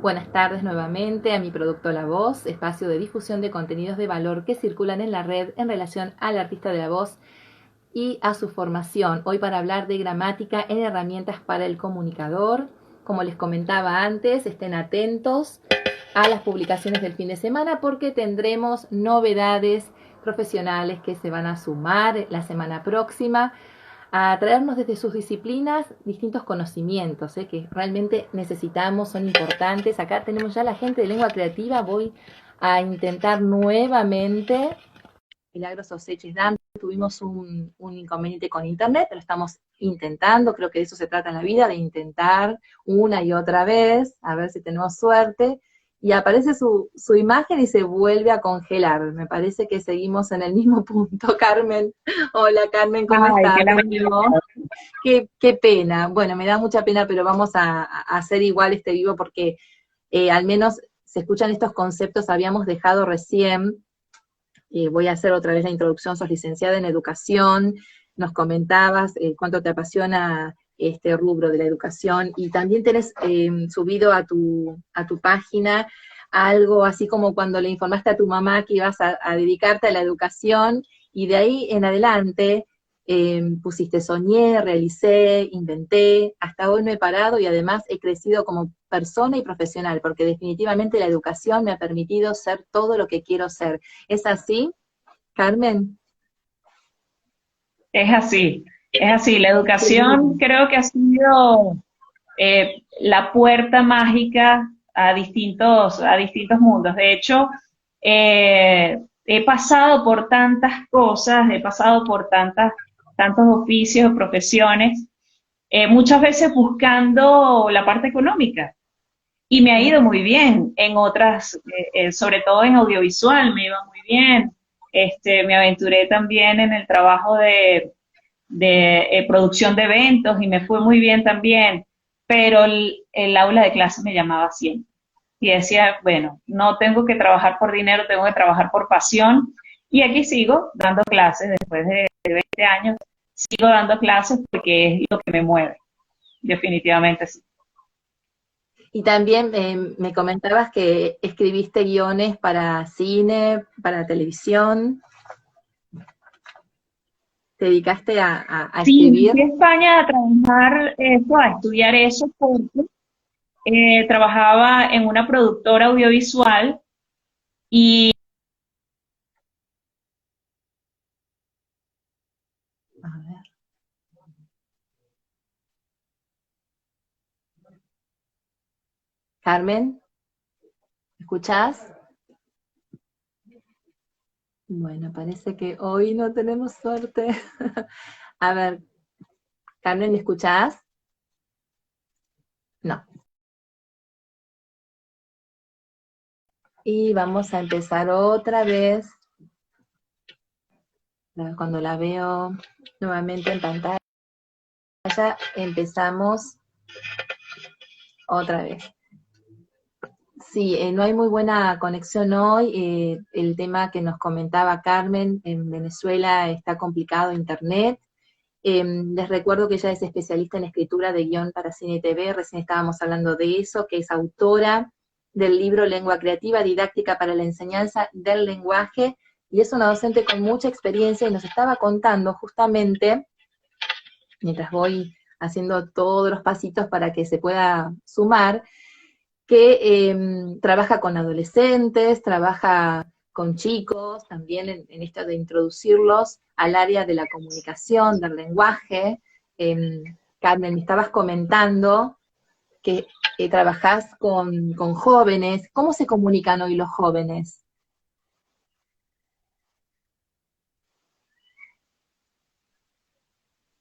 Buenas tardes nuevamente a mi producto La Voz, espacio de difusión de contenidos de valor que circulan en la red en relación al artista de la voz y a su formación. Hoy para hablar de gramática en herramientas para el comunicador. Como les comentaba antes, estén atentos a las publicaciones del fin de semana porque tendremos novedades profesionales que se van a sumar la semana próxima a traernos desde sus disciplinas distintos conocimientos que realmente necesitamos, son importantes. Acá tenemos ya la gente de lengua creativa, voy a intentar nuevamente. Milagros Oseches Dan, tuvimos un inconveniente con internet, pero estamos intentando, creo que de eso se trata en la vida, de intentar una y otra vez, a ver si tenemos suerte, y aparece su imagen y se vuelve a congelar. Me parece que seguimos en el mismo punto. Carmen, hola Carmen, ¿cómo Ay, qué estás? De nuevo. lamentable. Qué pena. Bueno, me da mucha pena, pero vamos a hacer igual este vivo porque al menos se escuchan estos conceptos. Habíamos dejado recién, voy a hacer otra vez la introducción, sos licenciada en educación, nos comentabas cuánto te apasiona este rubro de la educación y también tenés subido a tu página algo así como cuando le informaste a tu mamá que ibas a dedicarte a la educación y de ahí en adelante pusiste soñé, realicé, inventé, hasta hoy no he parado y además he crecido como persona y profesional, porque definitivamente la educación me ha permitido ser todo lo que quiero ser. ¿Es así, Carmen? Es así, es así. La Qué educación lindo. creo que ha sido la puerta mágica a distintos mundos. De hecho, he pasado por tantas cosas, he pasado por tantos oficios, profesiones, muchas veces buscando la parte económica. Y me ha ido muy bien en otras, sobre todo en audiovisual, me iba muy bien. Me aventuré también en el trabajo de producción de eventos y me fue muy bien también, pero el aula de clase me llamaba siempre. Y decía, bueno, no tengo que trabajar por dinero, tengo que trabajar por pasión. Y aquí sigo dando clases después de 20 años, sigo dando clases porque es lo que me mueve, definitivamente sí. Y también me comentabas que escribiste guiones para cine, para televisión. ¿Te dedicaste a Sí, me escribir? fui a España a trabajar, a estudiar eso porque trabajaba en una productora audiovisual y A ver. Carmen, ¿escuchás? Bueno, parece que hoy no tenemos suerte. A ver, Carmen, ¿me escuchás? No. Y vamos a empezar otra vez. Cuando la veo nuevamente en pantalla, empezamos otra vez. Sí, no hay muy buena conexión hoy. El tema que nos comentaba Carmen, en Venezuela está complicado internet. Les recuerdo que ella es especialista en escritura de guión para cine y TV, recién estábamos hablando de eso, que es autora del libro Lengua Creativa, Didáctica para la Enseñanza del Lenguaje, y es una docente con mucha experiencia y nos estaba contando justamente, mientras voy haciendo todos los pasitos para que se pueda sumar, que trabaja con adolescentes, trabaja con chicos, también en esto de introducirlos al área de la comunicación, del lenguaje. Carmen, me estabas comentando que trabajás con jóvenes. ¿Cómo se comunican hoy los jóvenes?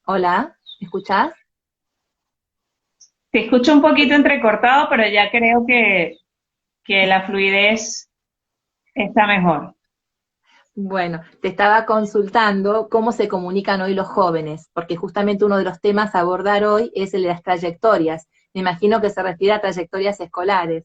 Hola, ¿me escuchás? te escucho un poquito entrecortado, pero ya creo que la fluidez está mejor. Bueno, te estaba consultando cómo se comunican hoy los jóvenes, porque justamente uno de los temas a abordar hoy es el de las trayectorias. Me imagino que se refiere a trayectorias escolares.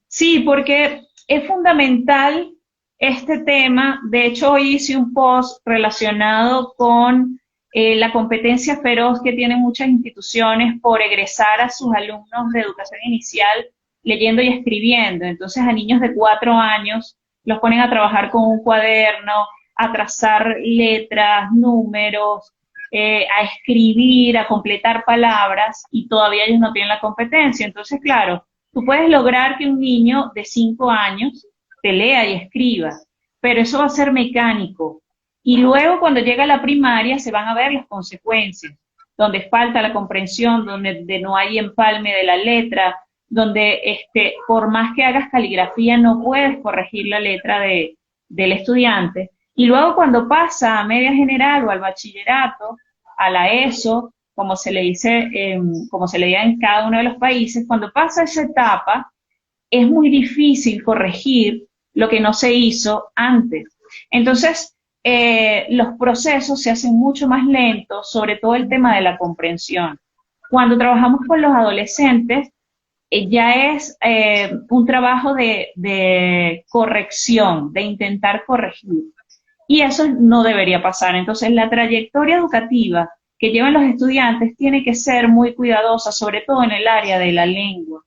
Sí, porque es fundamental este tema. De hecho, hoy hice un post relacionado con la competencia feroz que tienen muchas instituciones por egresar a sus alumnos de educación inicial leyendo y escribiendo. Entonces a niños de 4 años los ponen a trabajar con un cuaderno, a trazar letras, números, a escribir, a completar palabras, y todavía ellos no tienen la competencia. Entonces, claro, tú puedes lograr que un niño de 5 años te lea y escriba, pero eso va a ser mecánico. Y luego cuando llega a la primaria se van a ver las consecuencias, donde falta la comprensión, donde no hay empalme de la letra, donde por más que hagas caligrafía no puedes corregir la letra del estudiante. Y luego cuando pasa a media general o al bachillerato, a la ESO, como se le dice, como se le diga en cada uno de los países, cuando pasa esa etapa, es muy difícil corregir lo que no se hizo antes. Entonces, los procesos se hacen mucho más lentos, sobre todo el tema de la comprensión. Cuando trabajamos con los adolescentes, ya es un trabajo de corrección, de intentar corregir. Y eso no debería pasar. Entonces, la trayectoria educativa que llevan los estudiantes tiene que ser muy cuidadosa, sobre todo en el área de la lengua,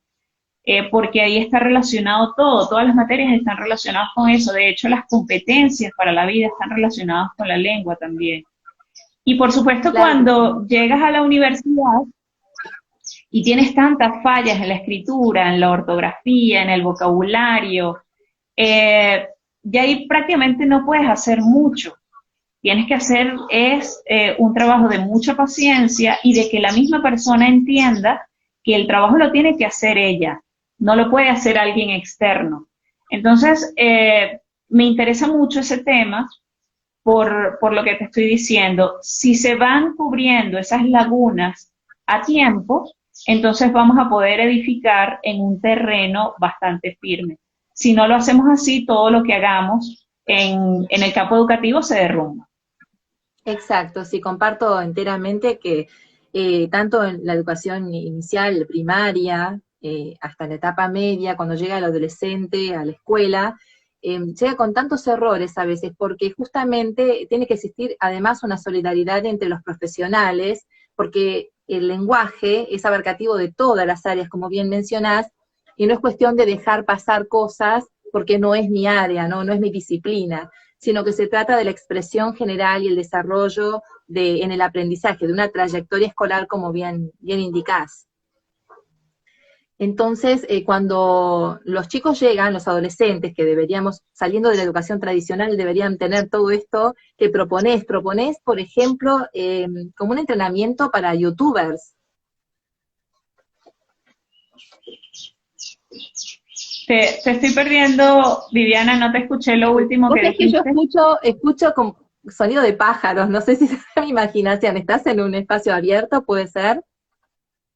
porque ahí está relacionado todo, todas las materias están relacionadas con eso. De hecho, las competencias para la vida están relacionadas con la lengua también. Y por supuesto, Claro. cuando llegas a la universidad y tienes tantas fallas en la escritura, en la ortografía, en el vocabulario, ya ahí prácticamente no puedes hacer mucho. Tienes que hacer un trabajo de mucha paciencia y de que la misma persona entienda que el trabajo lo tiene que hacer ella, no lo puede hacer alguien externo. Entonces, me interesa mucho ese tema por lo que te estoy diciendo. Si se van cubriendo esas lagunas a tiempo, entonces vamos a poder edificar en un terreno bastante firme. Si no lo hacemos así, todo lo que hagamos en el campo educativo se derrumba. Exacto, sí, comparto enteramente que tanto en la educación inicial, primaria, hasta la etapa media, cuando llega el adolescente a la escuela, llega con tantos errores a veces, porque justamente tiene que existir además una solidaridad entre los profesionales, porque el lenguaje es abarcativo de todas las áreas, como bien mencionás, y no es cuestión de dejar pasar cosas porque no es mi área, no es mi disciplina, sino que se trata de la expresión general y el desarrollo en el aprendizaje, de una trayectoria escolar, como bien indicás. Entonces, cuando los chicos llegan, los adolescentes, que deberíamos, saliendo de la educación tradicional, deberían tener todo esto que proponés, por ejemplo, como un entrenamiento para youtubers. Te estoy perdiendo, Viviana, no te escuché lo último que dijiste. Yo escucho con sonido de pájaros, no sé si es mi imaginación. ¿Estás en un espacio abierto, puede ser?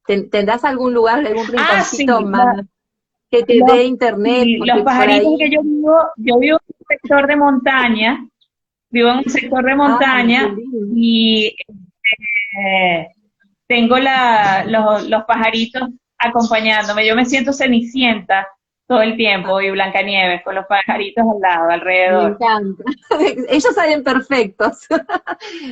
¿Tendrás algún lugar, algún rinconcito más que te dé internet? Sí, los pajaritos que yo vivo en un sector de montaña, y tengo los pajaritos acompañándome. Yo me siento Cenicienta todo el tiempo y Blancanieves con los pajaritos al lado, alrededor. Me encanta. Ellos salen perfectos.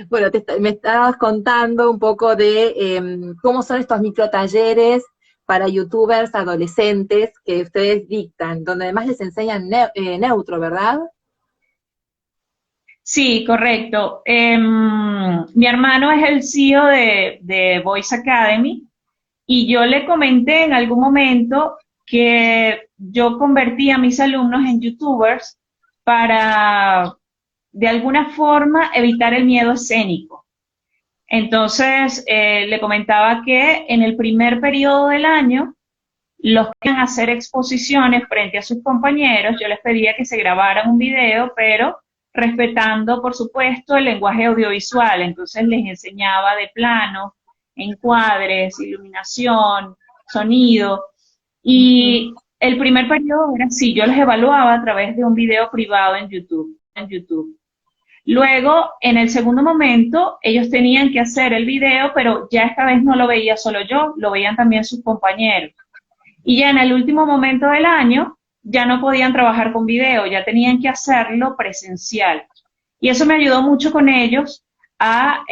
Bueno, me estabas contando un poco de cómo son estos microtalleres para youtubers adolescentes que ustedes dictan, donde además les enseñan neutro, ¿verdad? Sí, correcto. Mi hermano es el CEO de Voice Academy y yo le comenté en algún momento que yo convertí a mis alumnos en youtubers para, de alguna forma, evitar el miedo escénico. Entonces, le comentaba que en el primer periodo del año, los que iban a hacer exposiciones frente a sus compañeros, yo les pedía que se grabaran un video, pero respetando, por supuesto, el lenguaje audiovisual. Entonces les enseñaba de plano, encuadres, iluminación, sonido. Y el primer periodo era así, yo los evaluaba a través de un video privado en YouTube. Luego, en el segundo momento, ellos tenían que hacer el video, pero ya esta vez no lo veía solo yo, lo veían también sus compañeros. Y ya en el último momento del año, ya no podían trabajar con video, ya tenían que hacerlo presencial. Y eso me ayudó mucho con ellos a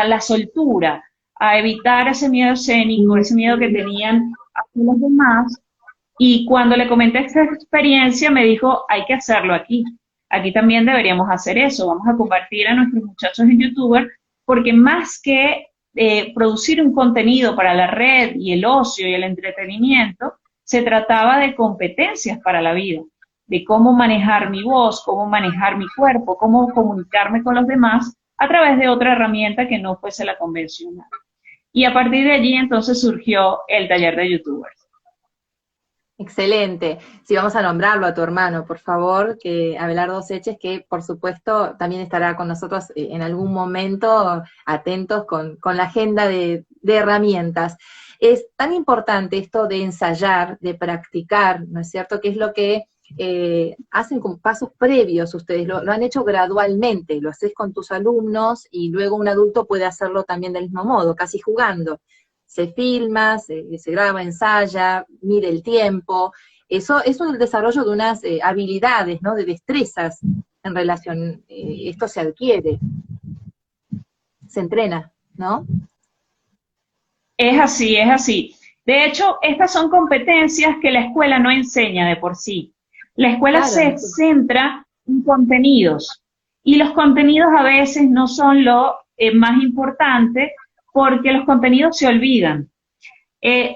la soltura, a evitar ese miedo escénico, ese miedo que tenían hacia los demás. Y cuando le comenté esta experiencia, me dijo, hay que hacerlo aquí. Aquí también deberíamos hacer eso. Vamos a convertir a nuestros muchachos en YouTubers, porque más que producir un contenido para la red y el ocio y el entretenimiento, se trataba de competencias para la vida, de cómo manejar mi voz, cómo manejar mi cuerpo, cómo comunicarme con los demás a través de otra herramienta que no fuese la convencional. Y a partir de allí entonces surgió el taller de YouTubers. Excelente. Sí, vamos a nombrarlo a tu hermano, por favor, que Abelardo Seches, que por supuesto también estará con nosotros en algún momento, atentos con la agenda de herramientas. Es tan importante esto de ensayar, de practicar, ¿no es cierto? Que es lo que hacen con pasos previos ustedes, lo han hecho gradualmente, lo haces con tus alumnos y luego un adulto puede hacerlo también del mismo modo, casi jugando. Se filma, se graba, ensaya, mide el tiempo. Eso es el desarrollo de unas habilidades, ¿no? De destrezas en relación, esto se adquiere, se entrena, ¿no? Es así, es así. De hecho, estas son competencias que la escuela no enseña de por sí. La escuela Claro. se centra en contenidos y los contenidos a veces no son lo más importante porque los contenidos se olvidan.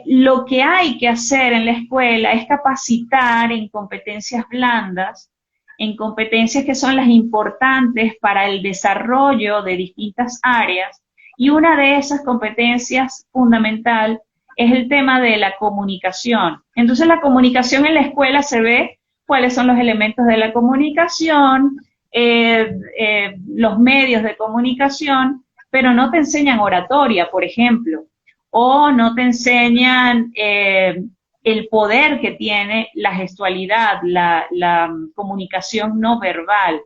Lo que hay que hacer en la escuela es capacitar en competencias blandas, en competencias que son las importantes para el desarrollo de distintas áreas, y una de esas competencias fundamental es el tema de la comunicación. Entonces la comunicación en la escuela se ve cuáles son los elementos de la comunicación, los medios de comunicación, pero no te enseñan oratoria, por ejemplo, o no te enseñan el poder que tiene la gestualidad, la comunicación no verbal.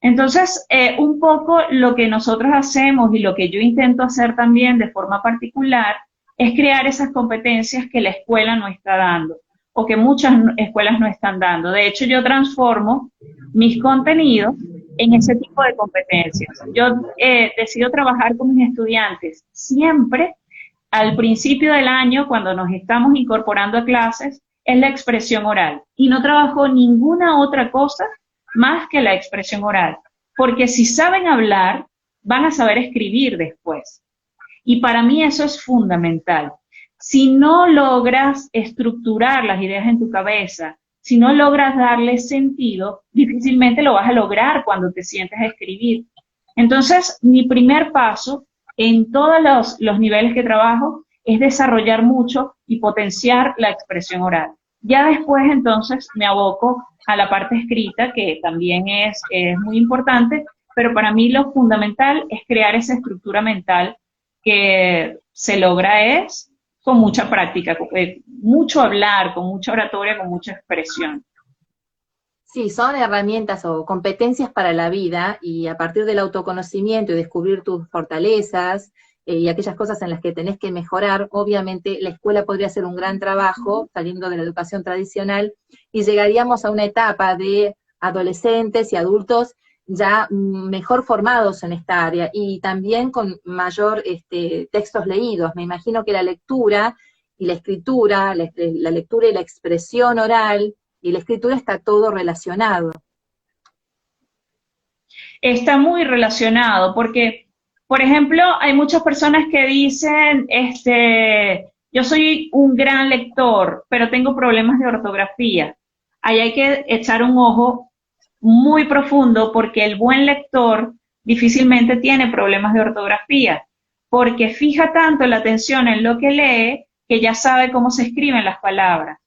Entonces, un poco lo que nosotros hacemos y lo que yo intento hacer también de forma particular es crear esas competencias que la escuela no está dando o que muchas escuelas no están dando. De hecho, yo transformo mis contenidos en ese tipo de competencias. Yo decido trabajar con mis estudiantes siempre al principio del año, cuando nos estamos incorporando a clases, es la expresión oral. Y no trabajo ninguna otra cosa más que la expresión oral. Porque si saben hablar, van a saber escribir después. Y para mí eso es fundamental. Si no logras estructurar las ideas en tu cabeza, si no logras darle sentido, difícilmente lo vas a lograr cuando te sientes a escribir. Entonces, mi primer paso en todos los niveles que trabajo es desarrollar mucho y potenciar la expresión oral. Ya después, entonces, me aboco a la parte escrita, que también es muy importante, pero para mí lo fundamental es crear esa estructura mental que se logra es con mucha práctica, mucho hablar, con mucha oratoria, con mucha expresión. Sí, son herramientas o competencias para la vida y a partir del autoconocimiento y descubrir tus fortalezas y aquellas cosas en las que tenés que mejorar, obviamente la escuela podría hacer un gran trabajo saliendo de la educación tradicional y llegaríamos a una etapa de adolescentes y adultos ya mejor formados en esta área y también con mayor textos leídos. Me imagino que la lectura y la escritura, la lectura y la expresión oral y la escritura está todo relacionado. Está muy relacionado porque, por ejemplo, hay muchas personas que dicen, yo soy un gran lector, pero tengo problemas de ortografía. Ahí hay que echar un ojo muy profundo porque el buen lector difícilmente tiene problemas de ortografía, porque fija tanto la atención en lo que lee que ya sabe cómo se escriben las palabras.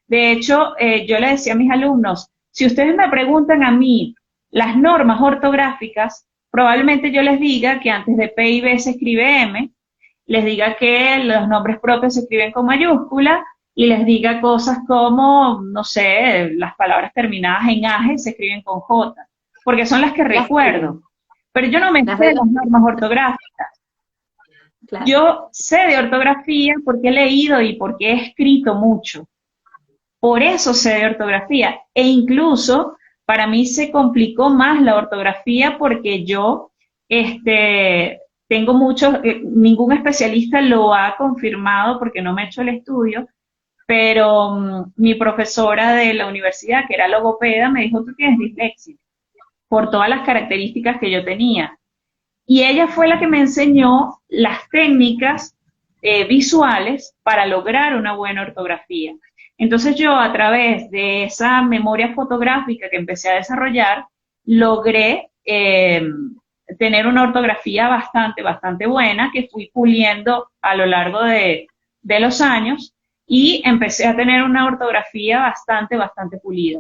De hecho, yo le decía a mis alumnos, si ustedes me preguntan a mí las normas ortográficas, probablemente yo les diga que antes de P y B se escribe M, les diga que los nombres propios se escriben con mayúscula y les diga cosas como, no sé, las palabras terminadas en aje se escriben con J, porque son las que recuerdo. Pero yo no me sé las normas ortográficas. Claro. Yo sé de ortografía porque he leído y porque he escrito mucho. Por eso sé de ortografía. E incluso para mí se complicó más la ortografía porque yo tengo muchos, ningún especialista lo ha confirmado porque no me he hecho el estudio, pero mi profesora de la universidad, que era logopeda, me dijo, tú tienes dislexia, por todas las características que yo tenía. Y ella fue la que me enseñó las técnicas visuales para lograr una buena ortografía. Entonces yo, a través de esa memoria fotográfica que empecé a desarrollar, logré tener una ortografía bastante buena, que fui puliendo a lo largo de los años, y empecé a tener una ortografía bastante pulida.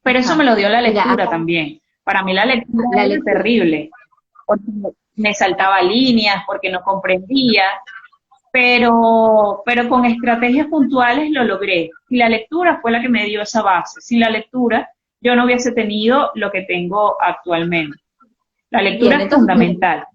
Pero eso me lo dio la lectura también. Para mí la lectura era terrible, porque me saltaba líneas, porque no comprendía, pero con estrategias puntuales lo logré. Y la lectura fue la que me dio esa base. Sin la lectura, yo no hubiese tenido lo que tengo actualmente. La lectura es fundamental.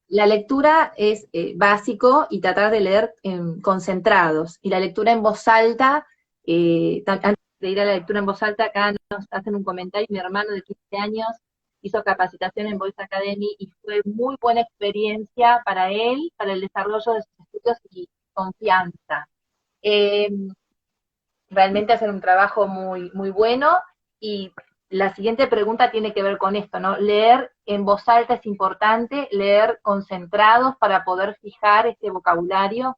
La lectura es básico y tratar de leer concentrados. Y la lectura en voz alta, antes de ir a la lectura en voz alta, acá nos hacen un comentario, mi hermano de 15 años hizo capacitación en Voice Academy y fue muy buena experiencia para él, para el desarrollo de sus estudios y confianza. Realmente hacen un trabajo muy bueno, y la siguiente pregunta tiene que ver con esto, ¿no? Leer en voz alta es importante, leer concentrados para poder fijar este vocabulario.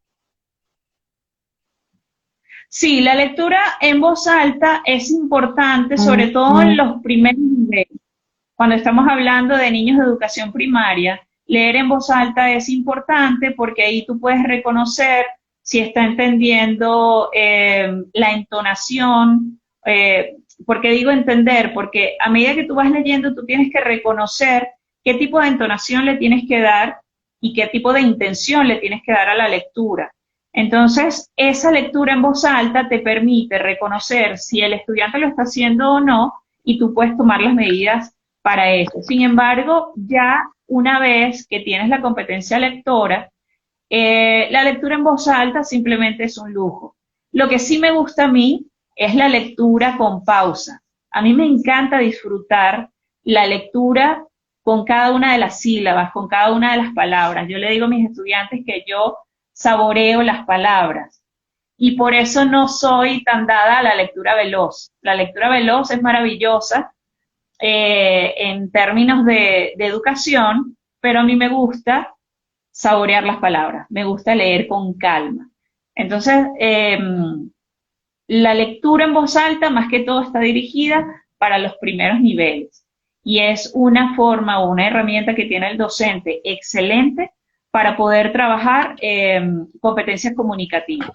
Sí, la lectura en voz alta es importante, sobre todo en los primeros niveles. Cuando estamos hablando de niños de educación primaria, leer en voz alta es importante porque ahí tú puedes reconocer si está entendiendo la entonación. ¿Por qué digo entender? Porque a medida que tú vas leyendo, tú tienes que reconocer qué tipo de entonación le tienes que dar y qué tipo de intención le tienes que dar a la lectura. Entonces, esa lectura en voz alta te permite reconocer si el estudiante lo está haciendo o no, y tú puedes tomar las medidas para eso. Sin embargo, ya una vez que tienes la competencia lectora, la lectura en voz alta simplemente es un lujo. Lo que sí me gusta a mí es la lectura con pausa. A mí me encanta disfrutar la lectura con cada una de las sílabas, con cada una de las palabras. Yo le digo a mis estudiantes que yo saboreo las palabras, y por eso no soy tan dada a la lectura veloz. La lectura veloz es maravillosa en términos de educación, pero a mí me gusta saborear las palabras, me gusta leer con calma. Entonces, la lectura en voz alta más que todo está dirigida para los primeros niveles, y es una forma o una herramienta que tiene el docente excelente para poder trabajar competencias comunicativas.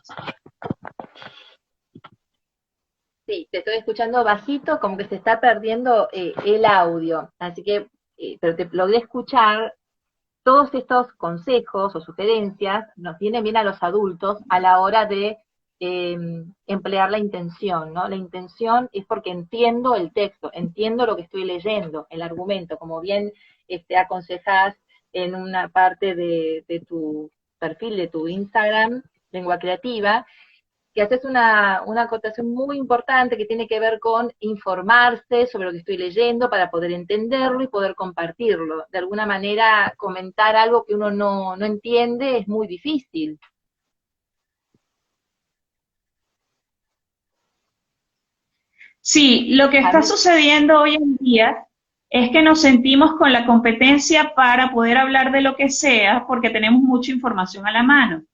Sí, te estoy escuchando bajito, como que se está perdiendo el audio, así que, pero te logré escuchar. Todos estos consejos o sugerencias nos vienen bien a los adultos a la hora de emplear la intención, ¿no? La intención es porque entiendo el texto, entiendo lo que estoy leyendo, el argumento, como bien aconsejás en una parte de tu perfil, de tu Instagram, Lengua Creativa, que haces una acotación muy importante que tiene que ver con informarse sobre lo que estoy leyendo para poder entenderlo y poder compartirlo. De alguna manera, comentar algo que uno no entiende es muy difícil. Sí, lo que está sucediendo hoy en día es que nos sentimos con la competencia para poder hablar de lo que sea porque tenemos mucha información a la mano.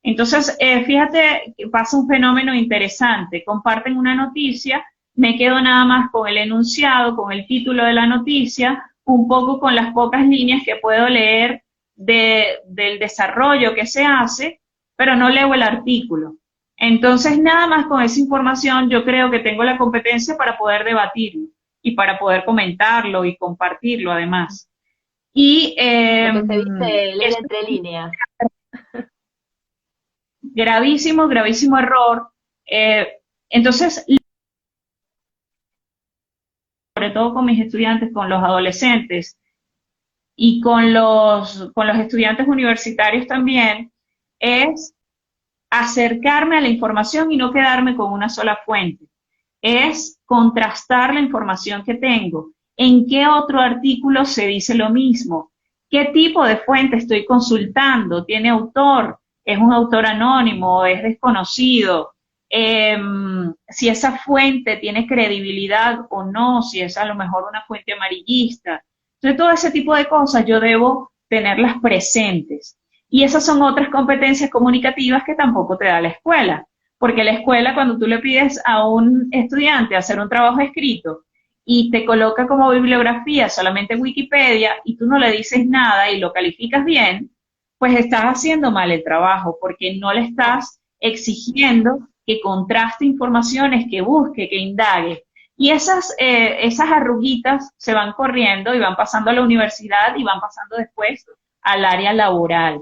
Entonces, fíjate que pasa un fenómeno interesante. Comparten una noticia, me quedo nada más con el enunciado, con el título de la noticia, un poco con las pocas líneas que puedo leer del desarrollo que se hace, pero no leo el artículo. Entonces, nada más con esa información yo creo que tengo la competencia para poder debatirlo y para poder comentarlo y compartirlo además. Y lo que se dice leer entre líneas. Gravísimo error. Entonces, sobre todo con mis estudiantes, con los adolescentes y con los estudiantes universitarios también, es acercarme a la información y no quedarme con una sola fuente. es contrastar la información que tengo. ¿En qué otro artículo se dice lo mismo? ¿Qué tipo de fuente estoy consultando? ¿Tiene autor? ¿Es un autor anónimo? ¿Es desconocido? Si esa fuente tiene credibilidad o no, si es a lo mejor una fuente amarillista. Entonces, todo ese tipo de cosas yo debo tenerlas presentes. Y esas son otras competencias comunicativas que tampoco te da la escuela, porque la escuela, cuando tú le pides a un estudiante hacer un trabajo escrito y te coloca como bibliografía solamente Wikipedia y tú no le dices nada y lo calificas bien, pues estás haciendo mal el trabajo, porque no le estás exigiendo que contraste informaciones, que busque, que indague. Y esas arruguitas se van corriendo y van pasando a la universidad y van pasando después al área laboral.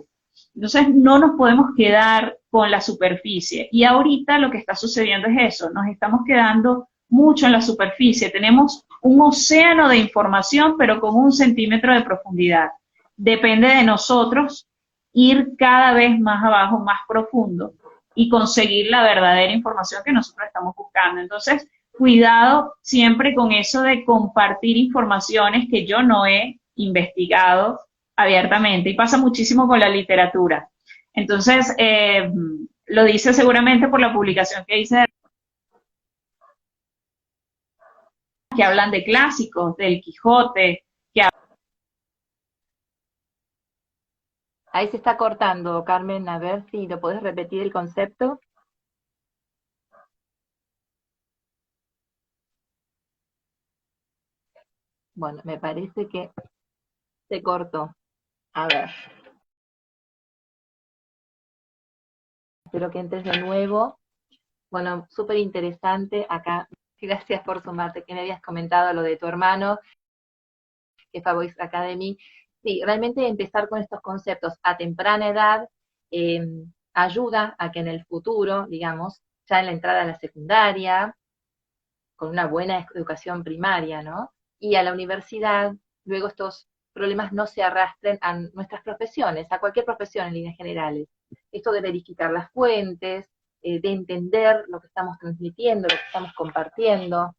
Entonces no nos podemos quedar con la superficie. Y ahorita lo que está sucediendo es eso, nos estamos quedando mucho en la superficie. Tenemos un océano de información, pero con 1 centímetro de profundidad. Depende de nosotros ir cada vez más abajo, más profundo y conseguir la verdadera información que nosotros estamos buscando. Entonces, cuidado siempre con eso de compartir informaciones que yo no he investigado abiertamente. Y pasa muchísimo con la literatura. Entonces, lo dice seguramente por la publicación que hice, que hablan de clásicos, del Quijote, que Ahí se está cortando, Carmen, a ver si lo podés repetir el concepto. Bueno, me parece que se cortó. A ver, espero que entres de nuevo. Bueno, súper interesante acá. Gracias por sumarte, que me habías comentado lo de tu hermano, que fue a Voice Academy. Sí, realmente empezar con estos conceptos a temprana edad eh, ayuda a que en el futuro, digamos, ya en la entrada a la secundaria, con una buena educación primaria, ¿no? Y a la universidad, luego estos problemas no se arrastren a nuestras profesiones, a cualquier profesión en líneas generales. Esto de verificar las fuentes, de entender lo que estamos transmitiendo, lo que estamos compartiendo,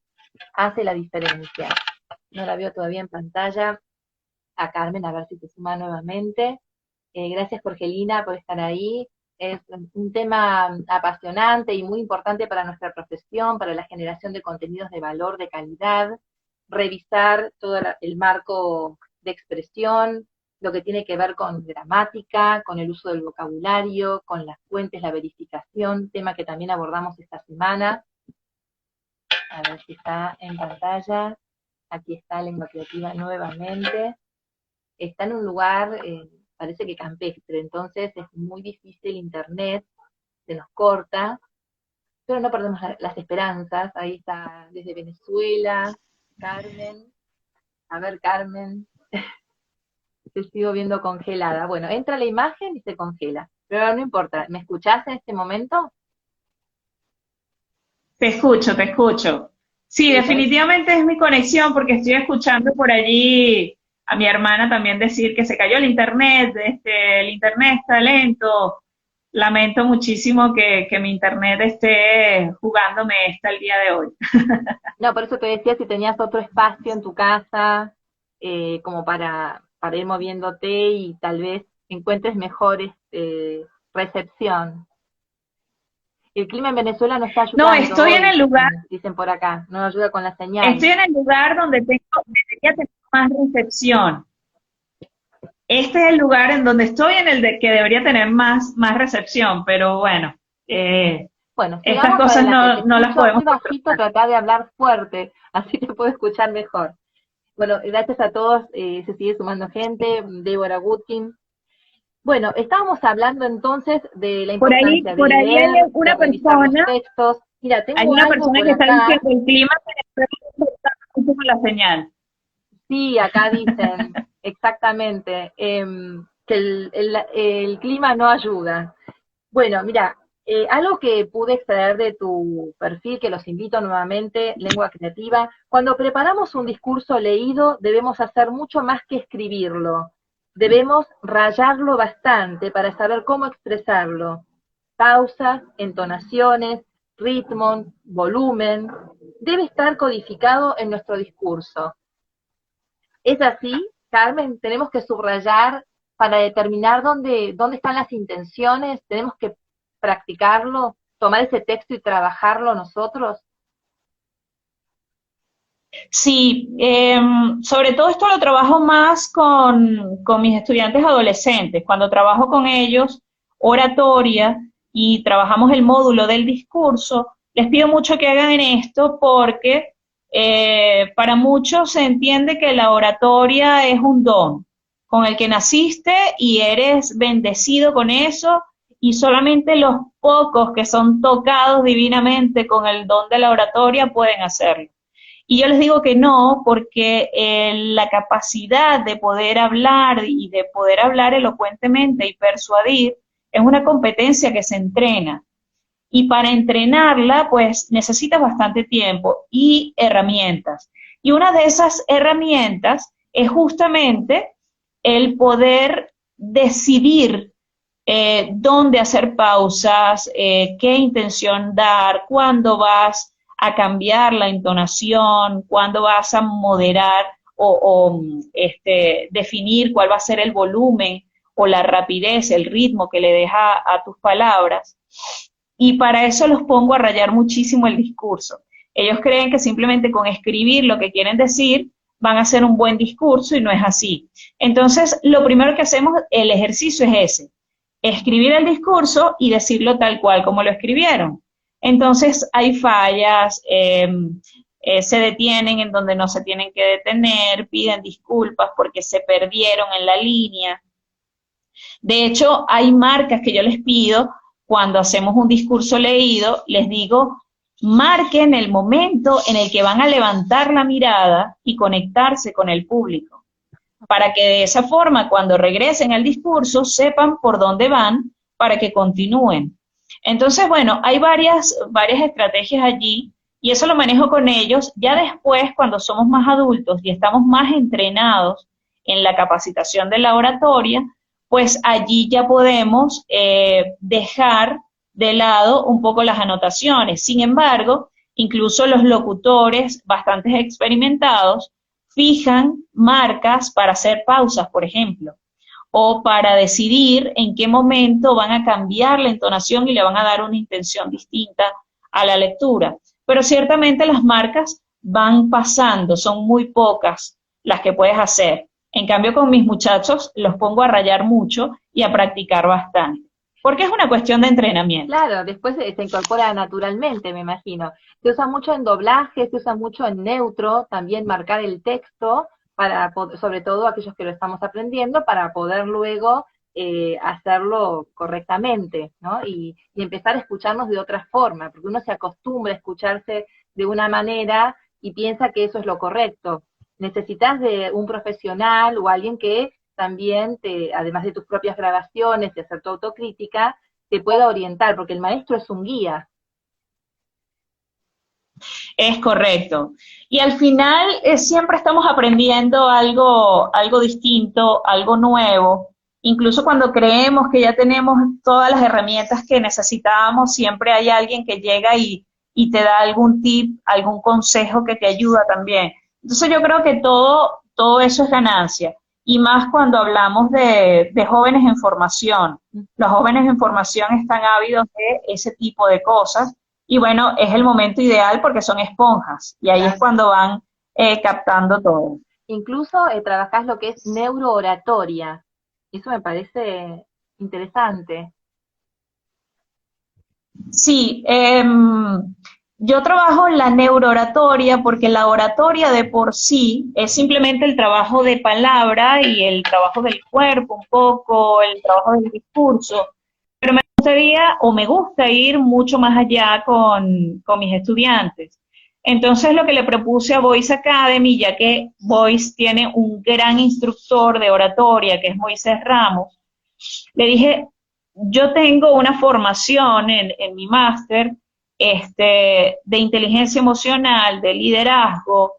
hace la diferencia. No la veo todavía en pantalla. A Carmen, a ver si se suma nuevamente. Gracias, Jorgelina, por estar ahí. Es un tema apasionante y muy importante para nuestra profesión, para la generación de contenidos de valor, de calidad, revisar todo el marco de expresión, lo que tiene que ver con gramática, con el uso del vocabulario, con las fuentes, la verificación, tema que también abordamos esta semana. A ver si está en pantalla. Aquí está Lengua Creativa nuevamente. Está en un lugar, parece que campestre, entonces es muy difícil internet, se nos corta, pero no perdemos las esperanzas. Ahí está desde Venezuela, Carmen. A ver, Carmen, te sigo viendo congelada. Bueno, entra la imagen y se congela, pero no importa. ¿Me escuchás en este momento? te escucho, te escucho. Sí, Sí, ¿sabes? definitivamente es mi conexión porque estoy escuchando por allí a mi hermana también decir que se cayó el internet está lento. Lamento muchísimo que mi internet esté jugándome esta el día de hoy. No, por eso te decía si tenías otro espacio en tu casa, como para ir moviéndote y tal vez encuentres mejor recepción. El clima en Venezuela no está No, ayudando estoy en hoy, el lugar, dicen por acá, no ayuda con la señal. estoy en el lugar donde debería tener más recepción. Este es el lugar en donde estoy en el de que debería tener más recepción, pero bueno, eh, Bueno, estas sigamos cosas adelante, te no las escucho podemos muy bajito, controlar. tratá de hablar fuerte, así te puedo escuchar mejor. Bueno, gracias a todos, se sigue sumando gente, Débora Gutkin. Bueno, estábamos hablando entonces de la importancia de Por ahí hay leer, de una revisar los persona, textos. Mira, hay tengo una algo persona por que está acá. diciendo el clima se está mucho con la señal. Sí, acá dicen exactamente que el clima no ayuda. Bueno, mira, algo que pude extraer de tu perfil, que los invito nuevamente, Lengua Creativa, cuando preparamos un discurso leído debemos hacer mucho más que escribirlo. Debemos rayarlo bastante para saber cómo expresarlo. Pausas, entonaciones, ritmo, volumen. debe estar codificado en nuestro discurso. ¿Es así, Carmen? ¿Tenemos que subrayar para determinar dónde están las intenciones? ¿Tenemos que practicarlo, tomar ese texto y trabajarlo nosotros? Sí, sobre todo esto lo trabajo más con mis estudiantes adolescentes. Cuando trabajo con ellos oratoria y trabajamos el módulo del discurso, les pido mucho que hagan en esto porque para muchos se entiende que la oratoria es un don con el que naciste y eres bendecido con eso y solamente los pocos que son tocados divinamente con el don de la oratoria pueden hacerlo. Y yo les digo que no, porque la capacidad de poder hablar y de poder hablar elocuentemente y persuadir es una competencia que se entrena. Y para entrenarla, pues necesitas bastante tiempo y herramientas. Y una de esas herramientas es justamente el poder decidir dónde hacer pausas, qué intención dar, cuándo vas a cambiar la entonación, cuándo vas a moderar o definir cuál va a ser el volumen o la rapidez, el ritmo que le deja a tus palabras. Y para eso los pongo a rayar muchísimo el discurso. Ellos creen que simplemente con escribir lo que quieren decir van a hacer un buen discurso y no es así. Entonces, lo primero que hacemos, el ejercicio es ese, escribir el discurso y decirlo tal cual como lo escribieron. Entonces hay fallas, se detienen en donde no se tienen que detener, piden disculpas porque se perdieron en la línea. De hecho, hay marcas que yo les pido cuando hacemos un discurso leído, les digo, marquen el momento en el que van a levantar la mirada y conectarse con el público, para que de esa forma, cuando regresen al discurso, sepan por dónde van para que continúen. Entonces, bueno, hay varias estrategias allí y eso lo manejo con ellos. Ya después, cuando somos más adultos y estamos más entrenados en la capacitación de la oratoria, pues allí ya podemos dejar de lado un poco las anotaciones. Sin embargo, incluso los locutores bastante experimentados fijan marcas para hacer pausas, por ejemplo, o para decidir en qué momento van a cambiar la entonación y le van a dar una intención distinta a la lectura. Pero ciertamente las marcas van pasando, son muy pocas las que puedes hacer. En cambio, con mis muchachos los pongo a rayar mucho y a practicar bastante, porque es una cuestión de entrenamiento. Claro, después se incorpora naturalmente, me imagino. Se usa mucho en doblaje, se usa mucho en neutro, también marcar el texto, para sobre todo aquellos que lo estamos aprendiendo, para poder luego hacerlo correctamente, ¿no? Y empezar a escucharnos de otra forma, porque uno se acostumbra a escucharse de una manera y piensa que eso es lo correcto. Necesitas de un profesional o alguien que también, además de tus propias grabaciones, de hacer tu autocrítica, te pueda orientar, porque el maestro es un guía. Es correcto. Y al final siempre estamos aprendiendo algo distinto, algo nuevo. Incluso cuando creemos que ya tenemos todas las herramientas que necesitábamos, siempre hay alguien que llega y te da algún tip, algún consejo que te ayuda también. Entonces yo creo que todo eso es ganancia. Y más cuando hablamos de jóvenes en formación. Los jóvenes en formación están ávidos de ese tipo de cosas. Y bueno, es el momento ideal porque son esponjas. Y ahí es cuando van captando todo. Incluso trabajás lo que es neurooratoria. Eso me parece interesante. Sí, yo trabajo la neurooratoria porque la oratoria de por sí es simplemente el trabajo de palabra y el trabajo del cuerpo un poco, el trabajo del discurso, pero me gustaría o me gusta ir mucho más allá con mis estudiantes. Entonces lo que le propuse a Voice Academy, ya que Voice tiene un gran instructor de oratoria que es Moisés Ramos, le dije, yo tengo una formación en mi máster de inteligencia emocional, de liderazgo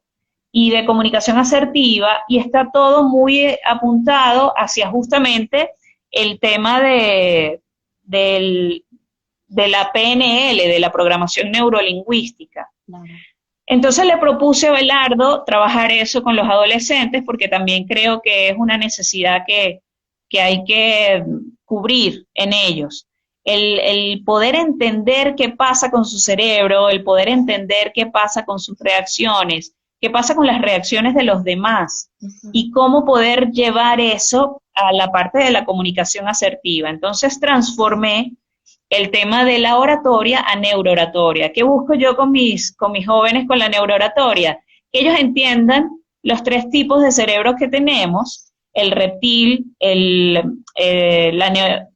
y de comunicación asertiva, y está todo muy apuntado hacia justamente el tema de la PNL, de la programación neurolingüística. Claro. Entonces le propuse a Belardo trabajar eso con los adolescentes porque también creo que es una necesidad que hay que cubrir en ellos. El poder entender qué pasa con su cerebro, el poder entender qué pasa con sus reacciones, qué pasa con las reacciones de los demás y cómo poder llevar eso a la parte de la comunicación asertiva. Entonces transformé el tema de la oratoria a neurooratoria. ¿Qué busco yo con mis jóvenes con la neurooratoria? Que ellos entiendan los tres tipos de cerebros que tenemos, el reptil, la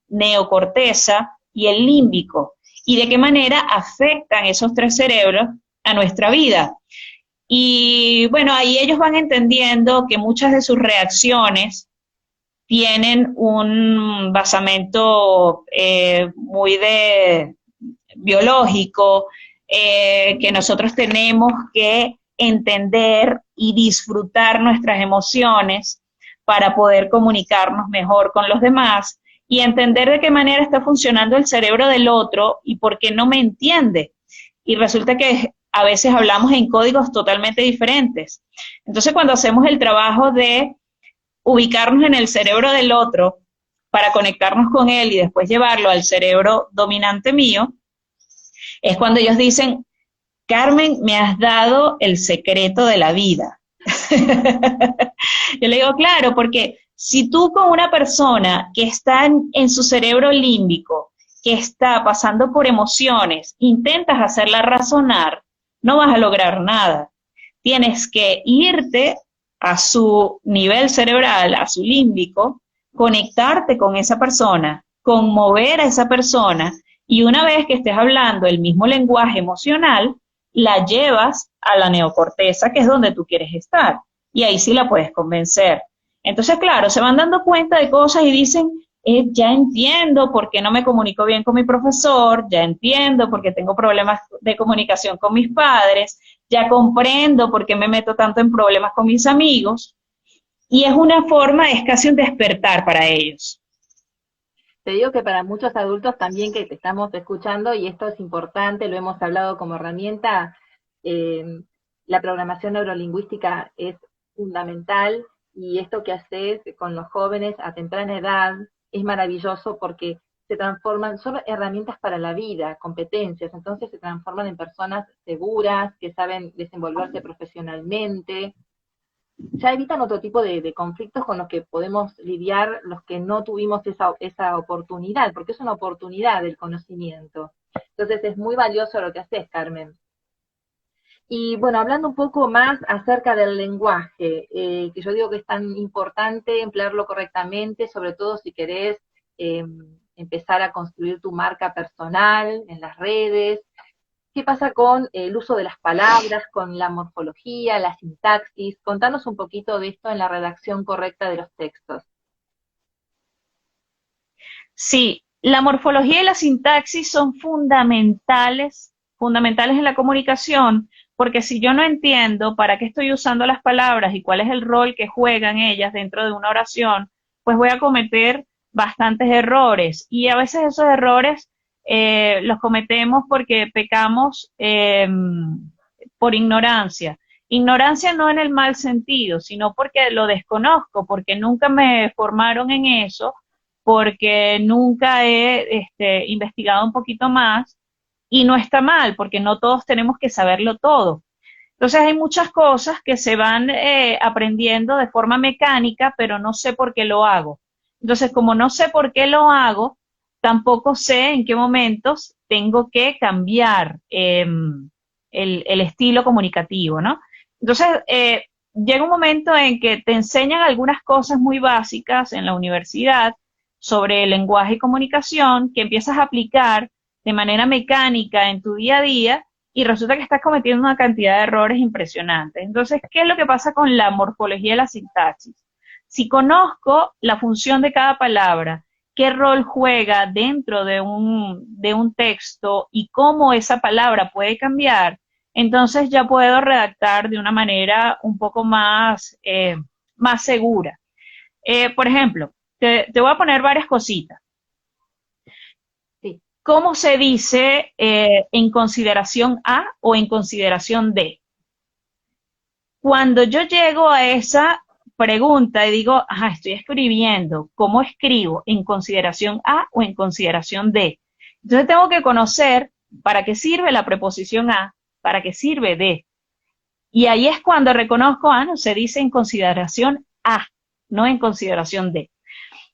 neocorteza y el límbico, y de qué manera afectan esos tres cerebros a nuestra vida. Y bueno, ahí ellos van entendiendo que muchas de sus reacciones tienen un basamento muy biológico, que nosotros tenemos que entender y disfrutar nuestras emociones para poder comunicarnos mejor con los demás y entender de qué manera está funcionando el cerebro del otro y por qué no me entiende. Y resulta que a veces hablamos en códigos totalmente diferentes. Entonces, cuando hacemos el trabajo de ubicarnos en el cerebro del otro para conectarnos con él y después llevarlo al cerebro dominante mío, es cuando ellos dicen, Carmen, me has dado el secreto de la vida. Yo le digo, claro, porque si tú con una persona que está en su cerebro límbico, que está pasando por emociones, intentas hacerla razonar, no vas a lograr nada. Tienes que irte a su nivel cerebral, a su límbico, conectarte con esa persona, conmover a esa persona, y una vez que estés hablando el mismo lenguaje emocional, la llevas a la neocorteza, que es donde tú quieres estar, y ahí sí la puedes convencer. Entonces, claro, se van dando cuenta de cosas y dicen, ya entiendo por qué no me comunico bien con mi profesor, ya entiendo por qué tengo problemas de comunicación con mis padres, ya comprendo por qué me meto tanto en problemas con mis amigos, y es una forma, es casi un despertar para ellos. Te digo que para muchos adultos también que te estamos escuchando, y esto es importante, lo hemos hablado como herramienta, eh, la programación neurolingüística es fundamental, y esto que haces con los jóvenes a temprana edad es maravilloso porque se transforman, son herramientas para la vida, competencias, entonces se transforman en personas seguras, que saben desenvolverse profesionalmente, ya evitan otro tipo de conflictos con los que podemos lidiar los que no tuvimos esa oportunidad, porque es una oportunidad del conocimiento. Entonces es muy valioso lo que haces, Carmen. Y bueno, hablando un poco más acerca del lenguaje, que yo digo que es tan importante emplearlo correctamente, sobre todo si querés eh, empezar a construir tu marca personal en las redes. ¿Qué pasa con el uso de las palabras, con la morfología, la sintaxis? Contanos un poquito de esto en la redacción correcta de los textos. Sí, la morfología y la sintaxis son fundamentales, fundamentales en la comunicación, porque si yo no entiendo para qué estoy usando las palabras y cuál es el rol que juegan ellas dentro de una oración, pues voy a cometer bastantes errores. Y a veces esos errores los cometemos porque pecamos por ignorancia. Ignorancia no en el mal sentido, sino porque lo desconozco, porque nunca me formaron en eso, porque nunca he investigado un poquito más, y no está mal, porque no todos tenemos que saberlo todo. Entonces hay muchas cosas que se van aprendiendo de forma mecánica, pero no sé por qué lo hago. Entonces, como no sé por qué lo hago, tampoco sé en qué momentos tengo que cambiar el estilo comunicativo, ¿no? Entonces, llega un momento en que te enseñan algunas cosas muy básicas en la universidad sobre lenguaje y comunicación que empiezas a aplicar de manera mecánica en tu día a día y resulta que estás cometiendo una cantidad de errores impresionantes. Entonces, ¿qué es lo que pasa con la morfología y la sintaxis? Si conozco la función de cada palabra, qué rol juega dentro de un texto y cómo esa palabra puede cambiar, entonces ya puedo redactar de una manera un poco más segura. Por ejemplo, te voy a poner varias cositas. Sí. ¿Cómo se dice en consideración a o en consideración de? cuando yo llego a esa pregunta y digo, ajá, estoy escribiendo, ¿cómo escribo? ¿En consideración A o en consideración D? Entonces tengo que conocer para qué sirve la preposición A, para qué sirve D. Y ahí es cuando reconozco, no, se dice en consideración A, no en consideración D.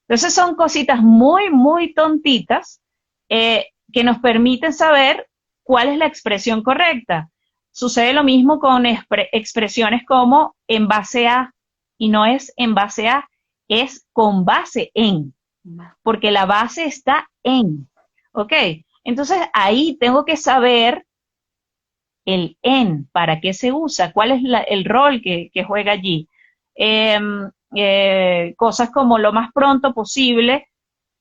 Entonces son cositas muy, muy tontitas que nos permiten saber cuál es la expresión correcta. Sucede lo mismo con expresiones como en base a, y no es en base a, es con base en, porque la base está en, ¿ok? Entonces ahí tengo que saber el en, para qué se usa, cuál es el rol que juega allí. Cosas como lo más pronto posible,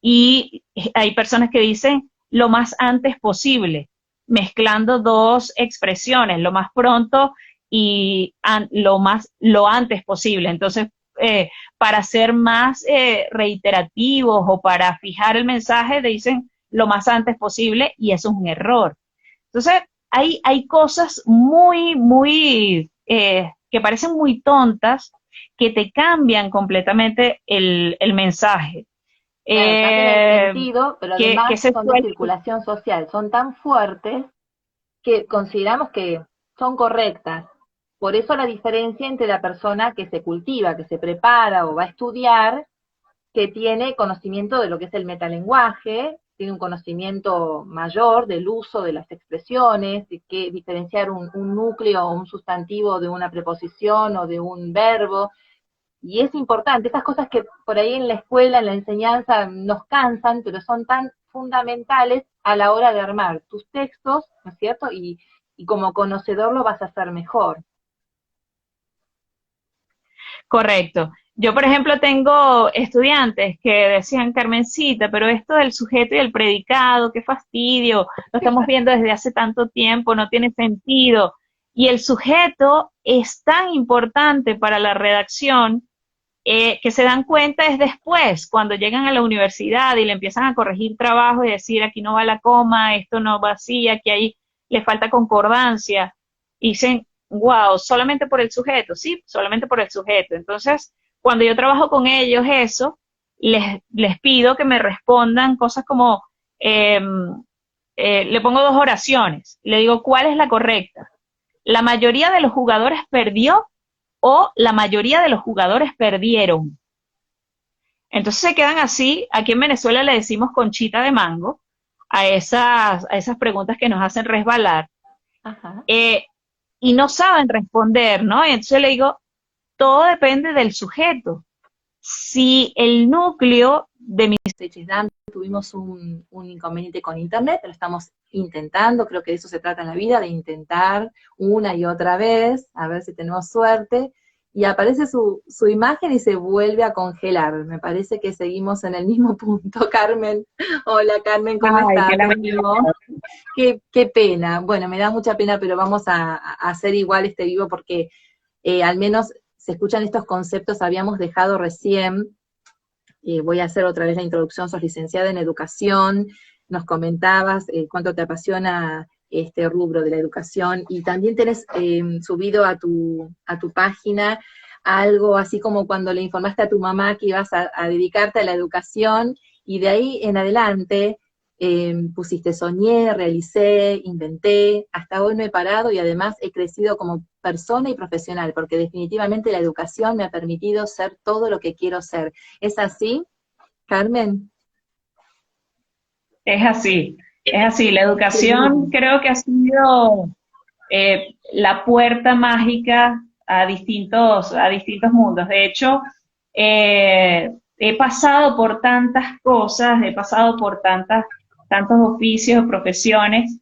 y hay personas que dicen lo más antes posible, mezclando dos expresiones, lo más pronto y lo antes posible. Entonces, para ser más reiterativos o para fijar el mensaje, dicen lo más antes posible y eso es un error. Entonces, hay cosas muy, muy, que parecen muy tontas, que te cambian completamente el mensaje. Claro, cambian el sentido, pero Que además se son de suele, circulación social, son tan fuertes que consideramos que son correctas. Por eso la diferencia entre la persona que se cultiva, que se prepara o va a estudiar, que tiene conocimiento de lo que es el metalenguaje, tiene un conocimiento mayor del uso de las expresiones, de que diferenciar un núcleo o un sustantivo de una preposición o de un verbo. Y es importante, esas cosas que por ahí en la escuela, en la enseñanza, nos cansan, pero son tan fundamentales a la hora de armar tus textos, ¿no es cierto? Y como conocedor lo vas a hacer mejor. correcto. Yo, por ejemplo, tengo estudiantes que decían, Carmencita, pero esto del sujeto y el predicado, qué fastidio, lo estamos viendo desde hace tanto tiempo, no tiene sentido. Y el sujeto es tan importante para la redacción, que se dan cuenta es después, cuando llegan a la universidad y le empiezan a corregir trabajo y decir, aquí no va la coma, esto no va así, aquí ahí le falta concordancia. Y dicen, wow, solamente por el sujeto, sí, solamente por el sujeto. Entonces, cuando yo trabajo con ellos eso, les pido que me respondan cosas como, eh, le pongo dos oraciones, le digo, ¿cuál es la correcta? La mayoría de los jugadores perdió o la mayoría de los jugadores perdieron. Entonces se quedan así, aquí en Venezuela le decimos conchita de mango a esas preguntas que nos hacen resbalar, Ajá. eh, y no saben responder, ¿no? Y entonces le digo, todo depende del sujeto. Si el núcleo de mis... Tuvimos un inconveniente con internet, lo estamos intentando, creo que de eso se trata en la vida, de intentar una y otra vez, a ver si tenemos suerte, y aparece su imagen y se vuelve a congelar. Me parece que seguimos en el mismo punto, Carmen. Hola Carmen, ¿cómo Ay, estás? qué De nuevo. lamentable. Qué pena. Bueno, me da mucha pena, pero vamos a hacer igual este vivo porque al menos se escuchan estos conceptos, habíamos dejado recién. Voy a hacer otra vez la introducción, sos licenciada en educación, nos comentabas cuánto te apasiona este rubro de la educación, y también tenés subido a tu página algo así como cuando le informaste a tu mamá que ibas a dedicarte a la educación, y de ahí en adelante pusiste soñé, realicé, inventé, hasta hoy no he parado y además he crecido como persona y profesional, porque definitivamente la educación me ha permitido ser todo lo que quiero ser. ¿Es así, Carmen? Es así, es así. La Qué educación lindo. creo que ha sido la puerta mágica a distintos mundos. De hecho, he pasado por tantas cosas, he pasado por tantos oficios, profesiones,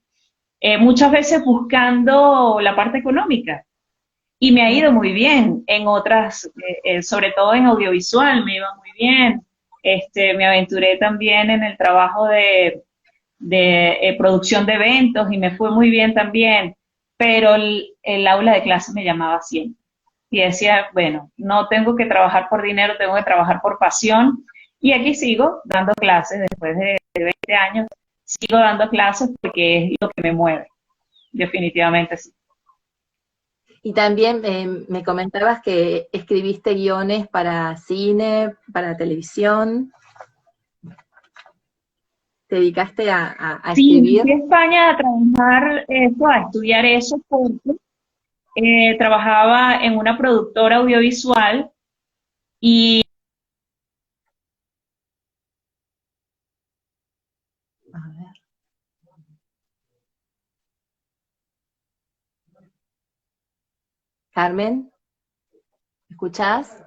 muchas veces buscando la parte económica. Y me ha ido muy bien en otras, sobre todo en audiovisual, me iba muy bien. Me aventuré también en el trabajo de producción de eventos y me fue muy bien también, pero el aula de clases me llamaba siempre. Y decía, bueno, no tengo que trabajar por dinero, tengo que trabajar por pasión. Y aquí sigo dando clases después de 20 años, sigo dando clases porque es lo que me mueve, definitivamente sí. Y también me comentabas que escribiste guiones para cine, para televisión. ¿Te dedicaste a Sí, escribir? fui a España a trabajar, a estudiar eso porque trabajaba en una productora audiovisual y A ver. Carmen, ¿escuchás?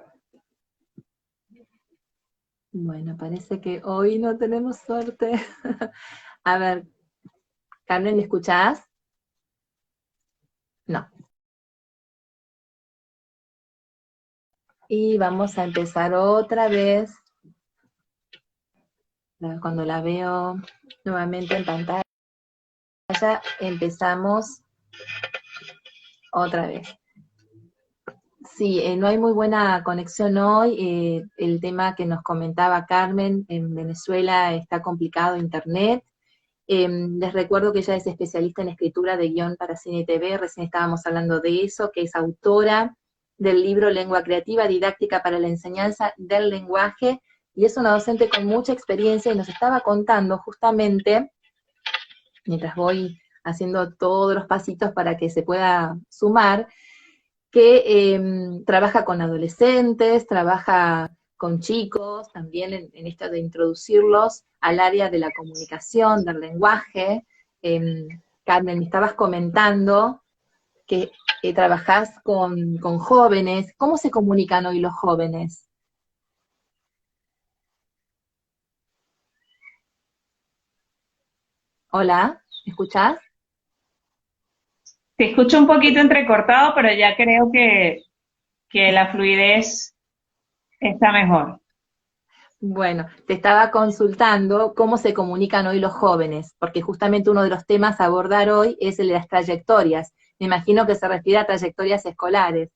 Bueno, parece que hoy no tenemos suerte. A ver, Carmen, ¿me escuchás? No. Y vamos a empezar otra vez. Cuando la veo nuevamente en pantalla, empezamos otra vez. Sí, no hay muy buena conexión hoy. El tema que nos comentaba Carmen, en Venezuela está complicado internet. Les recuerdo que ella es especialista en escritura de guión para cine y TV, recién estábamos hablando de eso, que es autora del libro Lengua Creativa, Didáctica para la Enseñanza del Lenguaje, y es una docente con mucha experiencia y nos estaba contando justamente, mientras voy haciendo todos los pasitos para que se pueda sumar, que trabaja con adolescentes, trabaja con chicos, también en esto de introducirlos al área de la comunicación, del lenguaje. Carmen, me estabas comentando que trabajás con jóvenes. ¿Cómo se comunican hoy los jóvenes? Hola, ¿me escuchás? te escucho un poquito entrecortado, pero ya creo que la fluidez está mejor. Bueno, te estaba consultando cómo se comunican hoy los jóvenes, porque justamente uno de los temas a abordar hoy es el de las trayectorias. Me imagino que se refiere a trayectorias escolares.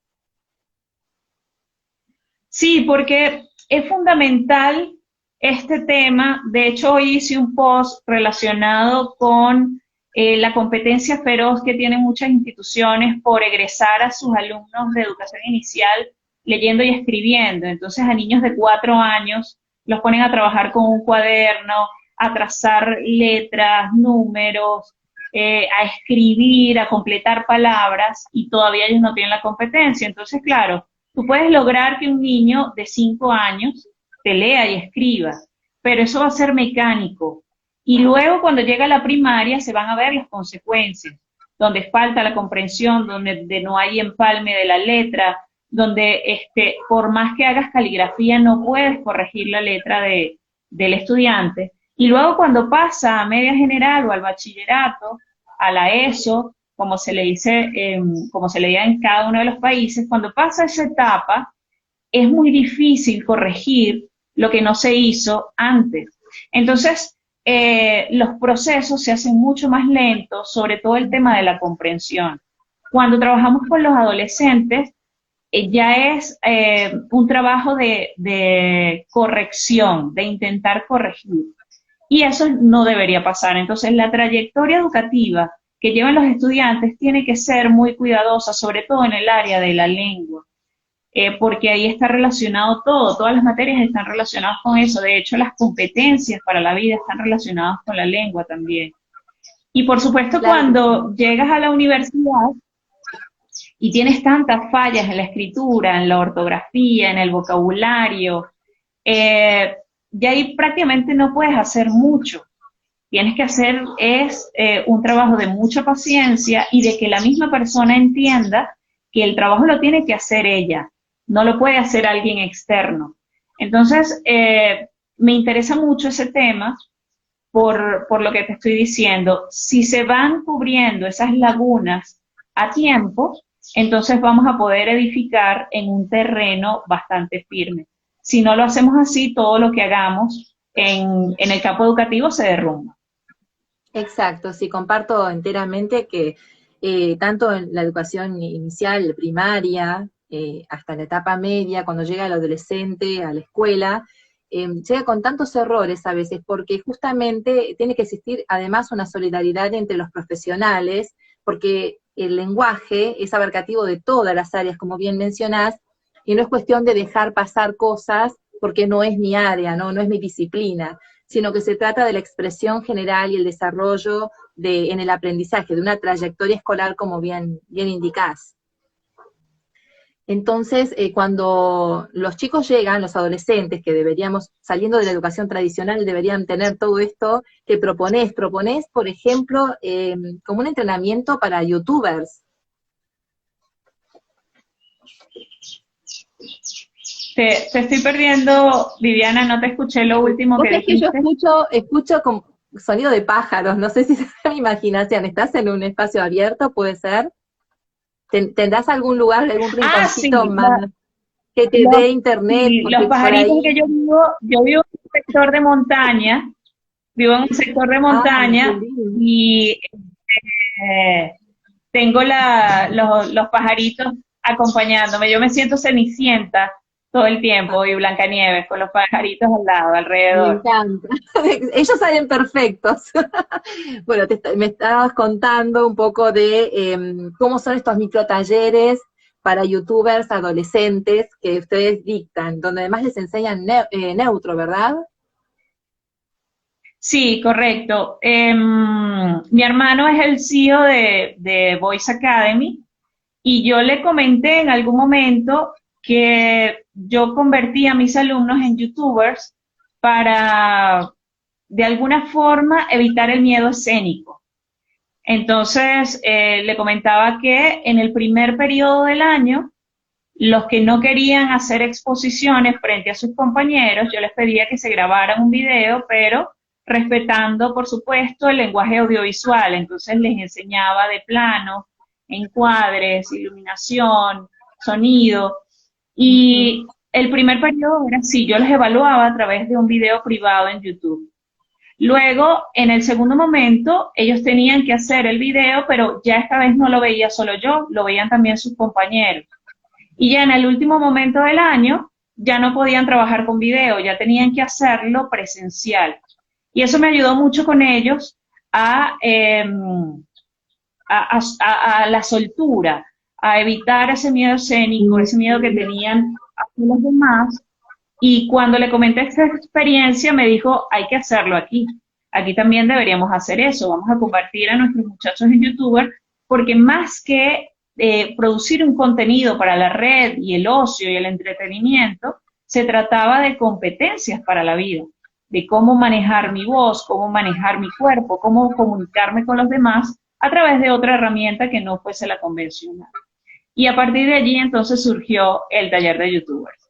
Sí, porque es fundamental este tema. De hecho, hoy hice un post relacionado con la competencia feroz que tienen muchas instituciones por egresar a sus alumnos de educación inicial leyendo y escribiendo. Entonces, a niños de 4 años los ponen a trabajar con un cuaderno, a trazar letras, números, a escribir, a completar palabras, y todavía ellos no tienen la competencia. Entonces, claro, tú puedes lograr que un niño de 5 años te lea y escriba, pero eso va a ser mecánico. Y luego cuando llega a la primaria se van a ver las consecuencias, donde falta la comprensión, donde no hay empalme de la letra, donde por más que hagas caligrafía no puedes corregir la letra del estudiante. Y luego cuando pasa a media general o al bachillerato, a la ESO, como se le dice, como se leía en cada uno de los países, cuando pasa esa etapa, es muy difícil corregir lo que no se hizo antes. Entonces, los procesos se hacen mucho más lentos, sobre todo el tema de la comprensión. Cuando trabajamos con los adolescentes, ya es un trabajo de corrección, de intentar corregir. Y eso no debería pasar. Entonces, la trayectoria educativa que llevan los estudiantes tiene que ser muy cuidadosa, sobre todo en el área de la lengua, porque ahí está relacionado todo, todas las materias están relacionadas con eso. De hecho, las competencias para la vida están relacionadas con la lengua también. Y por supuesto, Claro que sí. cuando llegas a la universidad y tienes tantas fallas en la escritura, en la ortografía, en el vocabulario, ya ahí prácticamente no puedes hacer mucho. Tienes que hacer un trabajo de mucha paciencia y de que la misma persona entienda que el trabajo lo tiene que hacer ella, no lo puede hacer alguien externo. Entonces, me interesa mucho ese tema por lo que te estoy diciendo. Si se van cubriendo esas lagunas a tiempo, entonces vamos a poder edificar en un terreno bastante firme. Si no lo hacemos así, todo lo que hagamos en el campo educativo se derrumba. Exacto, sí, comparto enteramente que tanto en la educación inicial, primaria, hasta la etapa media, cuando llega el adolescente a la escuela, llega con tantos errores a veces, porque justamente tiene que existir además una solidaridad entre los profesionales, porque el lenguaje es abarcativo de todas las áreas, como bien mencionás, y no es cuestión de dejar pasar cosas porque no es mi área, no es mi disciplina, sino que se trata de la expresión general y el desarrollo en el aprendizaje, de una trayectoria escolar, como bien indicás. Entonces, cuando los chicos llegan, los adolescentes, que deberíamos, saliendo de la educación tradicional, deberían tener todo esto que proponés, por ejemplo, como un entrenamiento para youtubers. Te estoy perdiendo, Viviana, no te escuché lo último Vos que sabés que yo dijiste. escucho con sonido de pájaros, no sé si es mi imaginación, ¿estás en un espacio abierto, puede ser? ¿Tendrás algún lugar, algún Ah, rinconcito sí, más que te los, dé internet? sí, los Porque por pajaritos que ahí... yo vivo en un sector de montaña, vivo en un sector de ¡Ay, qué montaña lindo! y tengo los pajaritos acompañándome. Yo me siento Cenicienta todo el tiempo y Blancanieves con los pajaritos al lado, Me alrededor. encanta. Ellos salen perfectos. Bueno, me estabas contando un poco de cómo son estos microtalleres para youtubers adolescentes que ustedes dictan, donde además les enseñan neutro, ¿verdad? Sí, correcto. Mi hermano es el CEO de Voice Academy y yo le comenté en algún momento que yo convertí a mis alumnos en youtubers para, de alguna forma, evitar el miedo escénico. Entonces, le comentaba que en el primer periodo del año, los que no querían hacer exposiciones frente a sus compañeros, yo les pedía que se grabaran un video, pero respetando, por supuesto, el lenguaje audiovisual. Entonces les enseñaba de plano, encuadres, iluminación, sonido. Y el primer periodo era así, yo los evaluaba a través de un video privado en YouTube. Luego, en el segundo momento, ellos tenían que hacer el video, pero ya esta vez no lo veía solo yo, lo veían también sus compañeros. Y ya en el último momento del año, ya no podían trabajar con video, ya tenían que hacerlo presencial. Y eso me ayudó mucho con ellos a, a la soltura, a evitar ese miedo escénico, ese miedo que tenían hacia los demás. Y cuando le comenté esta experiencia, me dijo, hay que hacerlo aquí. Aquí también deberíamos hacer eso. Vamos a convertir a nuestros muchachos en youtubers, porque más que producir un contenido para la red y el ocio y el entretenimiento, se trataba de competencias para la vida, de cómo manejar mi voz, cómo manejar mi cuerpo, cómo comunicarme con los demás a través de otra herramienta que no fuese la convencional. Y a partir de allí entonces surgió el taller de youtubers.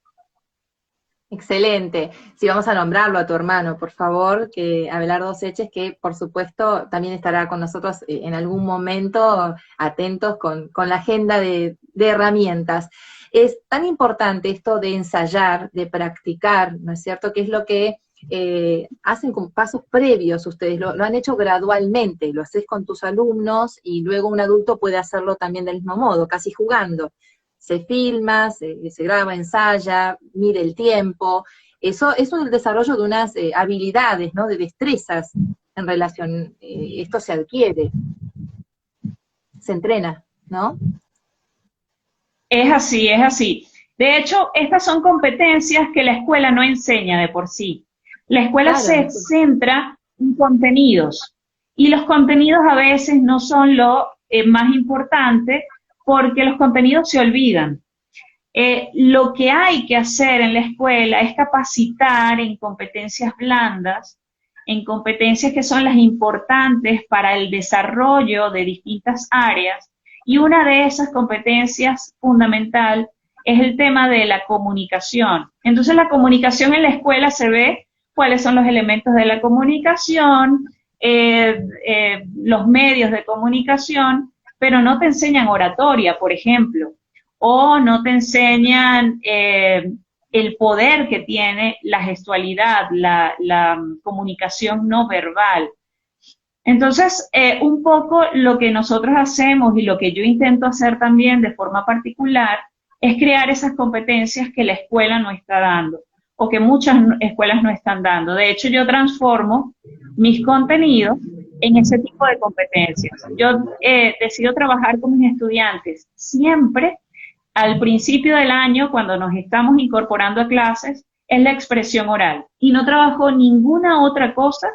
Excelente. Sí, vamos a nombrarlo a tu hermano, por favor, que Abelardo Seches, que por supuesto también estará con nosotros en algún momento, atentos con la agenda de herramientas. Es tan importante esto de ensayar, de practicar, ¿no es cierto? Que es lo que hacen con pasos previos ustedes, lo han hecho gradualmente, lo haces con tus alumnos y luego un adulto puede hacerlo también del mismo modo, casi jugando. Se filma, se graba, ensaya, mide el tiempo. Eso es el desarrollo de unas habilidades, ¿no? De destrezas en relación, esto se adquiere, se entrena, ¿no? Es así, es así. De hecho, estas son competencias que la escuela no enseña de por sí. La escuela Claro, se centra en contenidos y los contenidos a veces no son lo más importante porque los contenidos se olvidan. Lo que hay que hacer en la escuela es capacitar en competencias blandas, en competencias que son las importantes para el desarrollo de distintas áreas. Y una de esas competencias fundamental es el tema de la comunicación. Entonces la comunicación en la escuela se ve cuáles son los elementos de la comunicación, los medios de comunicación, pero no te enseñan oratoria, por ejemplo, o no te enseñan el poder que tiene la gestualidad, la comunicación no verbal. Entonces, un poco lo que nosotros hacemos y lo que yo intento hacer también de forma particular es crear esas competencias que la escuela no está dando o que muchas escuelas no están dando. De hecho, yo transformo mis contenidos en ese tipo de competencias. Yo decido trabajar con mis estudiantes siempre al principio del año, cuando nos estamos incorporando a clases, es la expresión oral. Y no trabajo ninguna otra cosa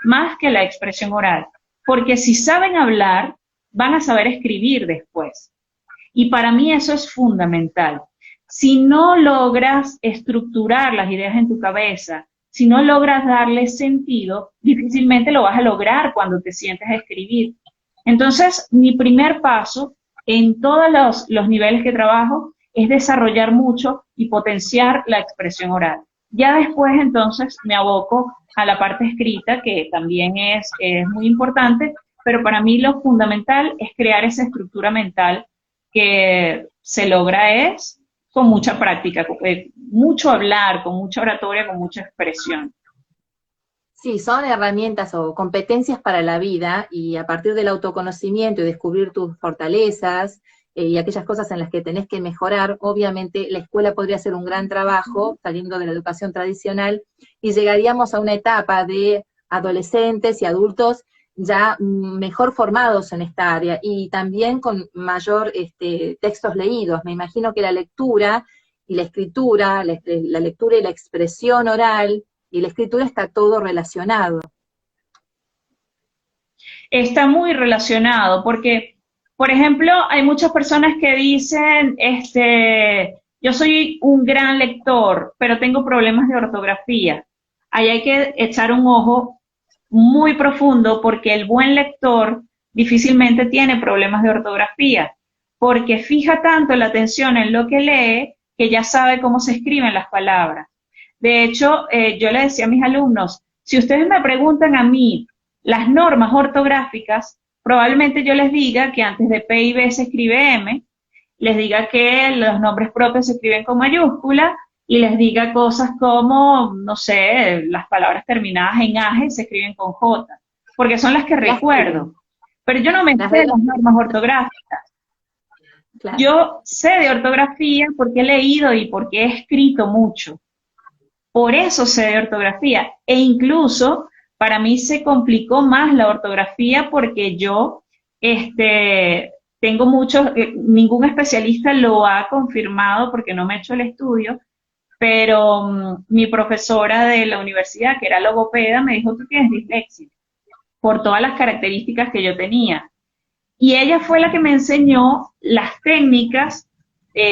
más que la expresión oral. Porque si saben hablar, van a saber escribir después. Y para mí eso es fundamental. Si no logras estructurar las ideas en tu cabeza, si no logras darle sentido, difícilmente lo vas a lograr cuando te sientes a escribir. Entonces, mi primer paso en todos los niveles que trabajo es desarrollar mucho y potenciar la expresión oral. Ya después, entonces, me aboco a la parte escrita, que también es muy importante, pero para mí lo fundamental es crear esa estructura mental que se logra es con mucha práctica, con, mucho hablar, con mucha oratoria, con mucha expresión. Sí, son herramientas o competencias para la vida y a partir del autoconocimiento y descubrir tus fortalezas y aquellas cosas en las que tenés que mejorar, obviamente la escuela podría hacer un gran trabajo saliendo de la educación tradicional y llegaríamos a una etapa de adolescentes y adultos ya mejor formados en esta área y también con mayor textos leídos. Me imagino que la lectura y la escritura, la lectura y la expresión oral y la escritura está todo relacionado. Está muy relacionado porque, por ejemplo, hay muchas personas que dicen, yo soy un gran lector, pero tengo problemas de ortografía. Ahí hay que echar un ojo muy profundo porque el buen lector difícilmente tiene problemas de ortografía, porque fija tanto la atención en lo que lee que ya sabe cómo se escriben las palabras. De hecho, yo le decía a mis alumnos, si ustedes me preguntan a mí las normas ortográficas, probablemente yo les diga que antes de P y B se escribe M, les diga que los nombres propios se escriben con mayúscula y les diga cosas como, no sé, las palabras terminadas en aje se escriben con J, porque son las que recuerdo. Pero yo no me sé las normas ortográficas. Claro. Yo sé de ortografía porque he leído y porque he escrito mucho. Por eso sé de ortografía. E incluso para mí se complicó más la ortografía porque yo tengo muchos, ningún especialista lo ha confirmado porque no me he hecho el estudio, pero mi profesora de la universidad, que era logopeda, me dijo, tú tienes dislexia, por todas las características que yo tenía. Y ella fue la que me enseñó las técnicas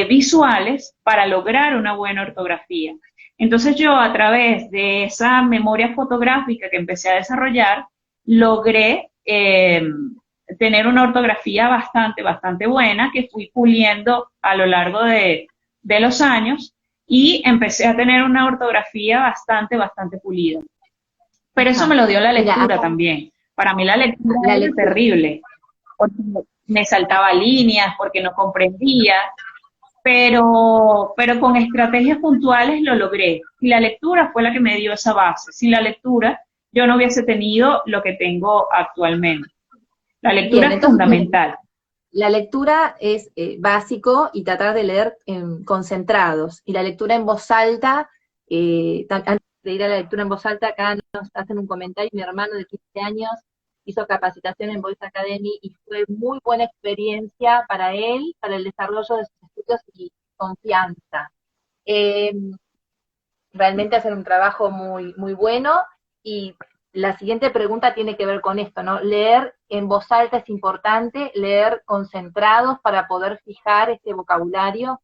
visuales para lograr una buena ortografía. Entonces yo, a través de esa memoria fotográfica que empecé a desarrollar, logré tener una ortografía bastante buena que fui puliendo a lo largo de los años y empecé a tener una ortografía bastante pulida. Pero eso me lo dio la lectura también. Para mí la lectura era terrible, porque me saltaba líneas, porque no comprendía, pero con estrategias puntuales lo logré. Y la lectura fue la que me dio esa base. Sin la lectura yo no hubiese tenido lo que tengo actualmente. La lectura es fundamental. La lectura es básico y tratar de leer concentrados. Y la lectura en voz alta, antes de ir a la lectura en voz alta, acá nos hacen un comentario, mi hermano de 15 años hizo capacitación en Voice Academy y fue muy buena experiencia para él, para el desarrollo de sus estudios y confianza. Realmente hacer un trabajo muy bueno y la siguiente pregunta tiene que ver con esto, ¿no? Leer en voz alta es importante, leer concentrados para poder fijar este vocabulario.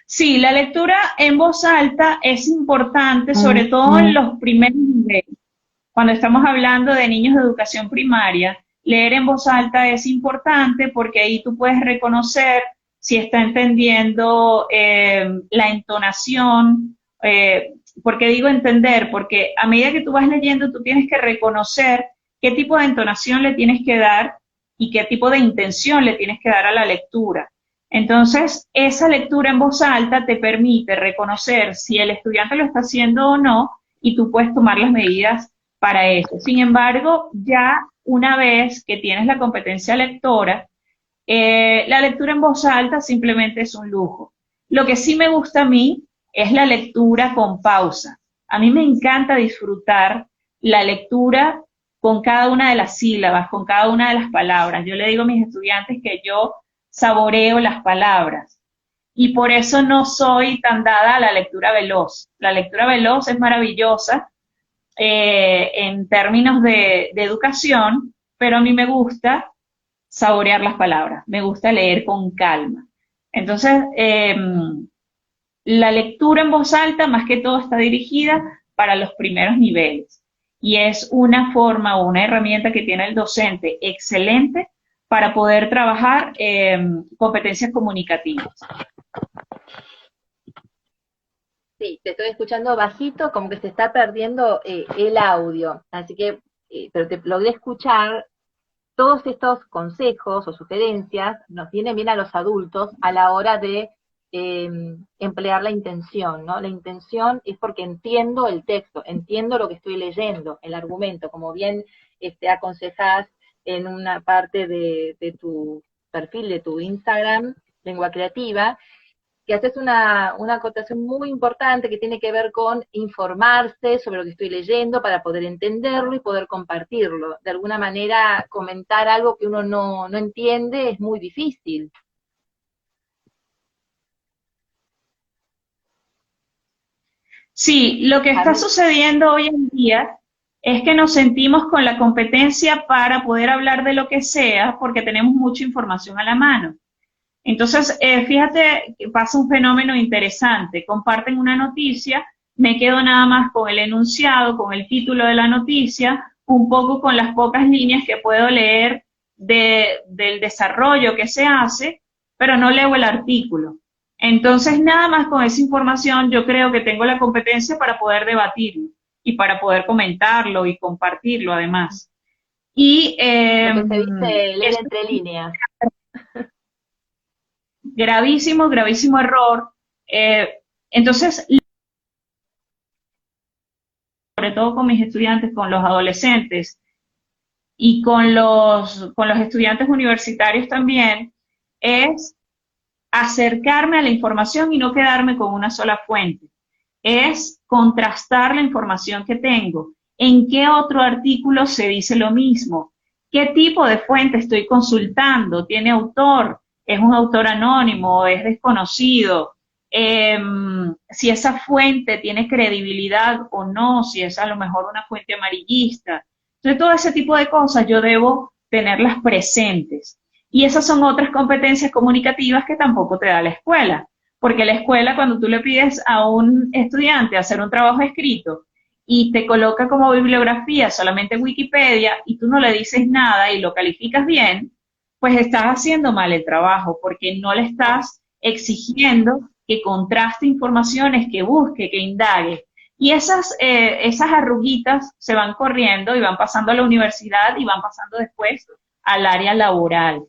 Sí, la lectura en voz alta es importante, sobre todo en los primeros niveles. Cuando estamos hablando de niños de educación primaria, leer en voz alta es importante porque ahí tú puedes reconocer si está entendiendo la entonación. ¿Por qué digo entender? Porque a medida que tú vas leyendo, tú tienes que reconocer qué tipo de entonación le tienes que dar y qué tipo de intención le tienes que dar a la lectura. Entonces, esa lectura en voz alta te permite reconocer si el estudiante lo está haciendo o no y tú puedes tomar las medidas para eso. Sin embargo, ya una vez que tienes la competencia lectora, la lectura en voz alta simplemente es un lujo. Lo que sí me gusta a mí es la lectura con pausa. A mí me encanta disfrutar la lectura con cada una de las sílabas, con cada una de las palabras. Yo le digo a mis estudiantes que yo saboreo las palabras y por eso no soy tan dada a la lectura veloz. La lectura veloz es maravillosa en términos de educación, pero a mí me gusta saborear las palabras, me gusta leer con calma. Entonces, la lectura en voz alta más que todo está dirigida para los primeros niveles y es una forma o una herramienta que tiene el docente excelente para poder trabajar competencias comunicativas. Sí, te estoy escuchando bajito, como que se está perdiendo el audio, así que, pero te logré escuchar. Todos estos consejos o sugerencias nos vienen bien a los adultos a la hora de emplear la intención, ¿no? La intención es porque entiendo el texto, entiendo lo que estoy leyendo, el argumento, como bien aconsejás en una parte de tu perfil, de tu Instagram, Lengua Creativa, que haces una acotación muy importante que tiene que ver con informarse sobre lo que estoy leyendo para poder entenderlo y poder compartirlo. De alguna manera, comentar algo que uno no entiende es muy difícil. Sí, lo que está Carmen, sucediendo hoy en día es que nos sentimos con la competencia para poder hablar de lo que sea porque tenemos mucha información a la mano. Entonces, fíjate que pasa un fenómeno interesante. Comparten una noticia, me quedo nada más con el enunciado, con el título de la noticia, un poco con las pocas líneas que puedo leer del desarrollo que se hace, pero no leo el artículo. Entonces, nada más con esa información, yo creo que tengo la competencia para poder debatirlo y para poder comentarlo y compartirlo además. Y lo que se dice leer es entre líneas. gravísimo, gravísimo error. Entonces, sobre todo con mis estudiantes, con los adolescentes y con los estudiantes universitarios también, es acercarme a la información y no quedarme con una sola fuente. Es contrastar la información que tengo. ¿En qué otro artículo se dice lo mismo? ¿Qué tipo de fuente estoy consultando? ¿Tiene autor? ¿Es un autor anónimo? ¿Es desconocido? Si esa fuente tiene credibilidad o no, si es a lo mejor una fuente amarillista. Entonces, todo ese tipo de cosas yo debo tenerlas presentes. Y esas son otras competencias comunicativas que tampoco te da la escuela. Porque la escuela, cuando tú le pides a un estudiante hacer un trabajo escrito y te coloca como bibliografía solamente Wikipedia y tú no le dices nada y lo calificas bien, pues estás haciendo mal el trabajo porque no le estás exigiendo que contraste informaciones, que busque, que indague. Y esas arruguitas se van corriendo y van pasando a la universidad y van pasando después al área laboral.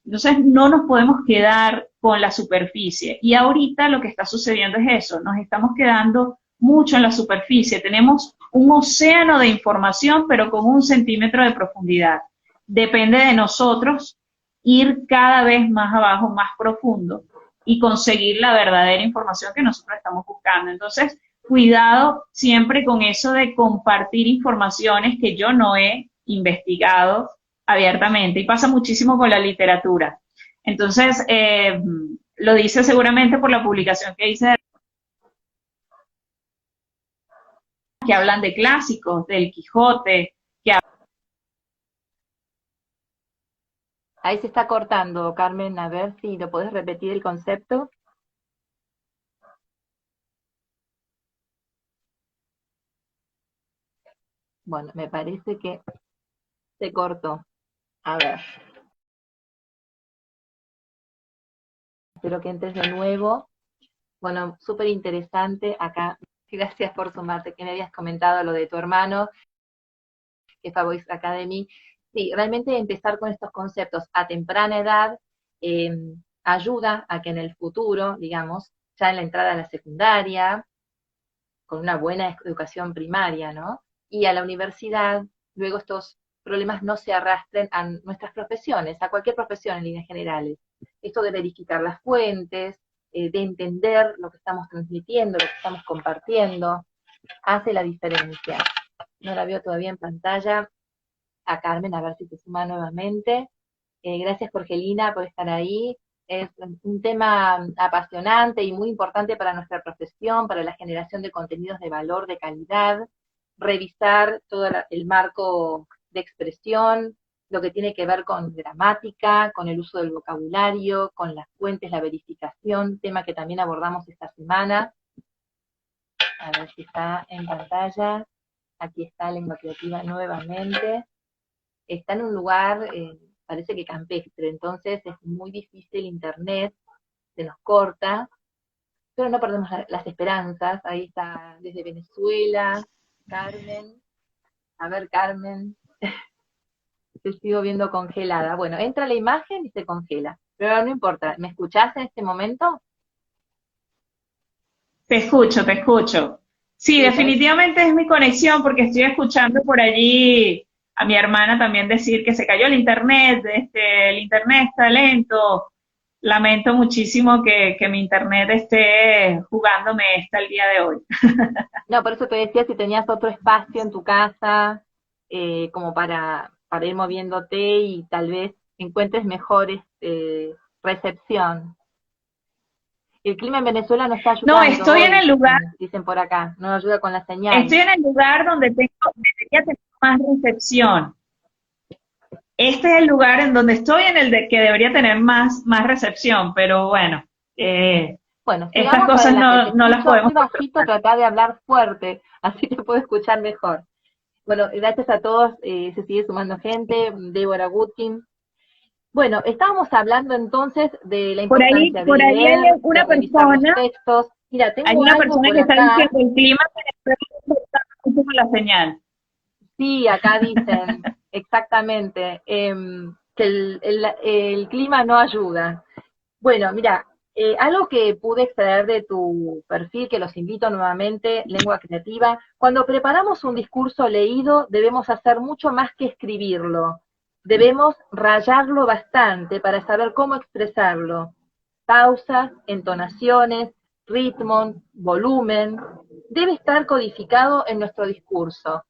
Entonces no nos podemos quedar con la superficie. Y ahorita lo que está sucediendo es eso, nos estamos quedando mucho en la superficie. Tenemos un océano de información, pero con 1 centímetro de profundidad. Depende de nosotros ir cada vez más abajo, más profundo y conseguir la verdadera información que nosotros estamos buscando. Entonces, cuidado siempre con eso de compartir informaciones que yo no he investigado abiertamente y pasa muchísimo con la literatura. Entonces, lo dice seguramente por la publicación que hice, que hablan de clásicos, del Quijote, que Ahí se está cortando, Carmen, a ver si lo podés repetir el concepto. Bueno, me parece que se cortó. A ver, espero que entres de nuevo. Bueno, súper interesante acá. Gracias por sumarte, que me habías comentado lo de tu hermano, que fue a Voice Academy. Sí, realmente empezar con estos conceptos a temprana edad eh, ayuda a que en el futuro, digamos, ya en la entrada a la secundaria, con una buena educación primaria, ¿no? Y a la universidad, luego estos problemas no se arrastren a nuestras profesiones, a cualquier profesión en líneas generales. Esto de verificar las fuentes, de entender lo que estamos transmitiendo, lo que estamos compartiendo, hace la diferencia. No la veo todavía en pantalla. A Carmen, a ver si se suma nuevamente. Gracias, Jorgelina, por estar ahí. Es un tema apasionante y muy importante para nuestra profesión, para la generación de contenidos de valor, de calidad, revisar todo el marco de expresión, lo que tiene que ver con gramática, con el uso del vocabulario, con las fuentes, la verificación, tema que también abordamos esta semana. A ver si está en pantalla. Aquí está Lengua Creativa nuevamente. Está en un lugar, parece que campestre, entonces es muy difícil internet, se nos corta, pero no perdemos las esperanzas. Ahí está desde Venezuela, Carmen. A ver, Carmen, te sigo viendo congelada. Bueno, entra la imagen y se congela, pero no importa. ¿Me escuchás en este momento? Te escucho, te escucho. Sí, Sí, ¿ves? definitivamente es mi conexión porque estoy escuchando por allí a mi hermana también decir que se cayó el internet está lento. Lamento muchísimo que mi internet esté jugándome esta el día de hoy. No, por eso te decía si tenías otro espacio en tu casa, como para ir moviéndote y tal vez encuentres mejores recepción. El clima en Venezuela no está No, ayudando hoy, dicen por acá, no ayuda con la señal. estoy en el lugar donde debería tener más recepción. Este es el lugar en donde estoy en el de que debería tener más recepción, pero bueno, eh, Bueno, estas sigamos cosas adelante, te no las escucho podemos muy bajito, controlar. tratar de hablar fuerte, así te puedo escuchar mejor. Bueno, gracias a todos, se sigue sumando gente, Débora Gutkin. Bueno, estábamos hablando entonces de la importancia de Por ahí hay leer, de una revisar los persona, textos. Mira, hay tengo una algo persona por que está acá. diciendo el clima me está mucho con la señal. Sí, acá dicen exactamente que el clima no ayuda. Bueno, mira, algo que pude extraer de tu perfil, que los invito nuevamente, Lengua Creativa, cuando preparamos un discurso leído debemos hacer mucho más que escribirlo. Debemos rayarlo bastante para saber cómo expresarlo. Pausas, entonaciones, ritmo, volumen, debe estar codificado en nuestro discurso.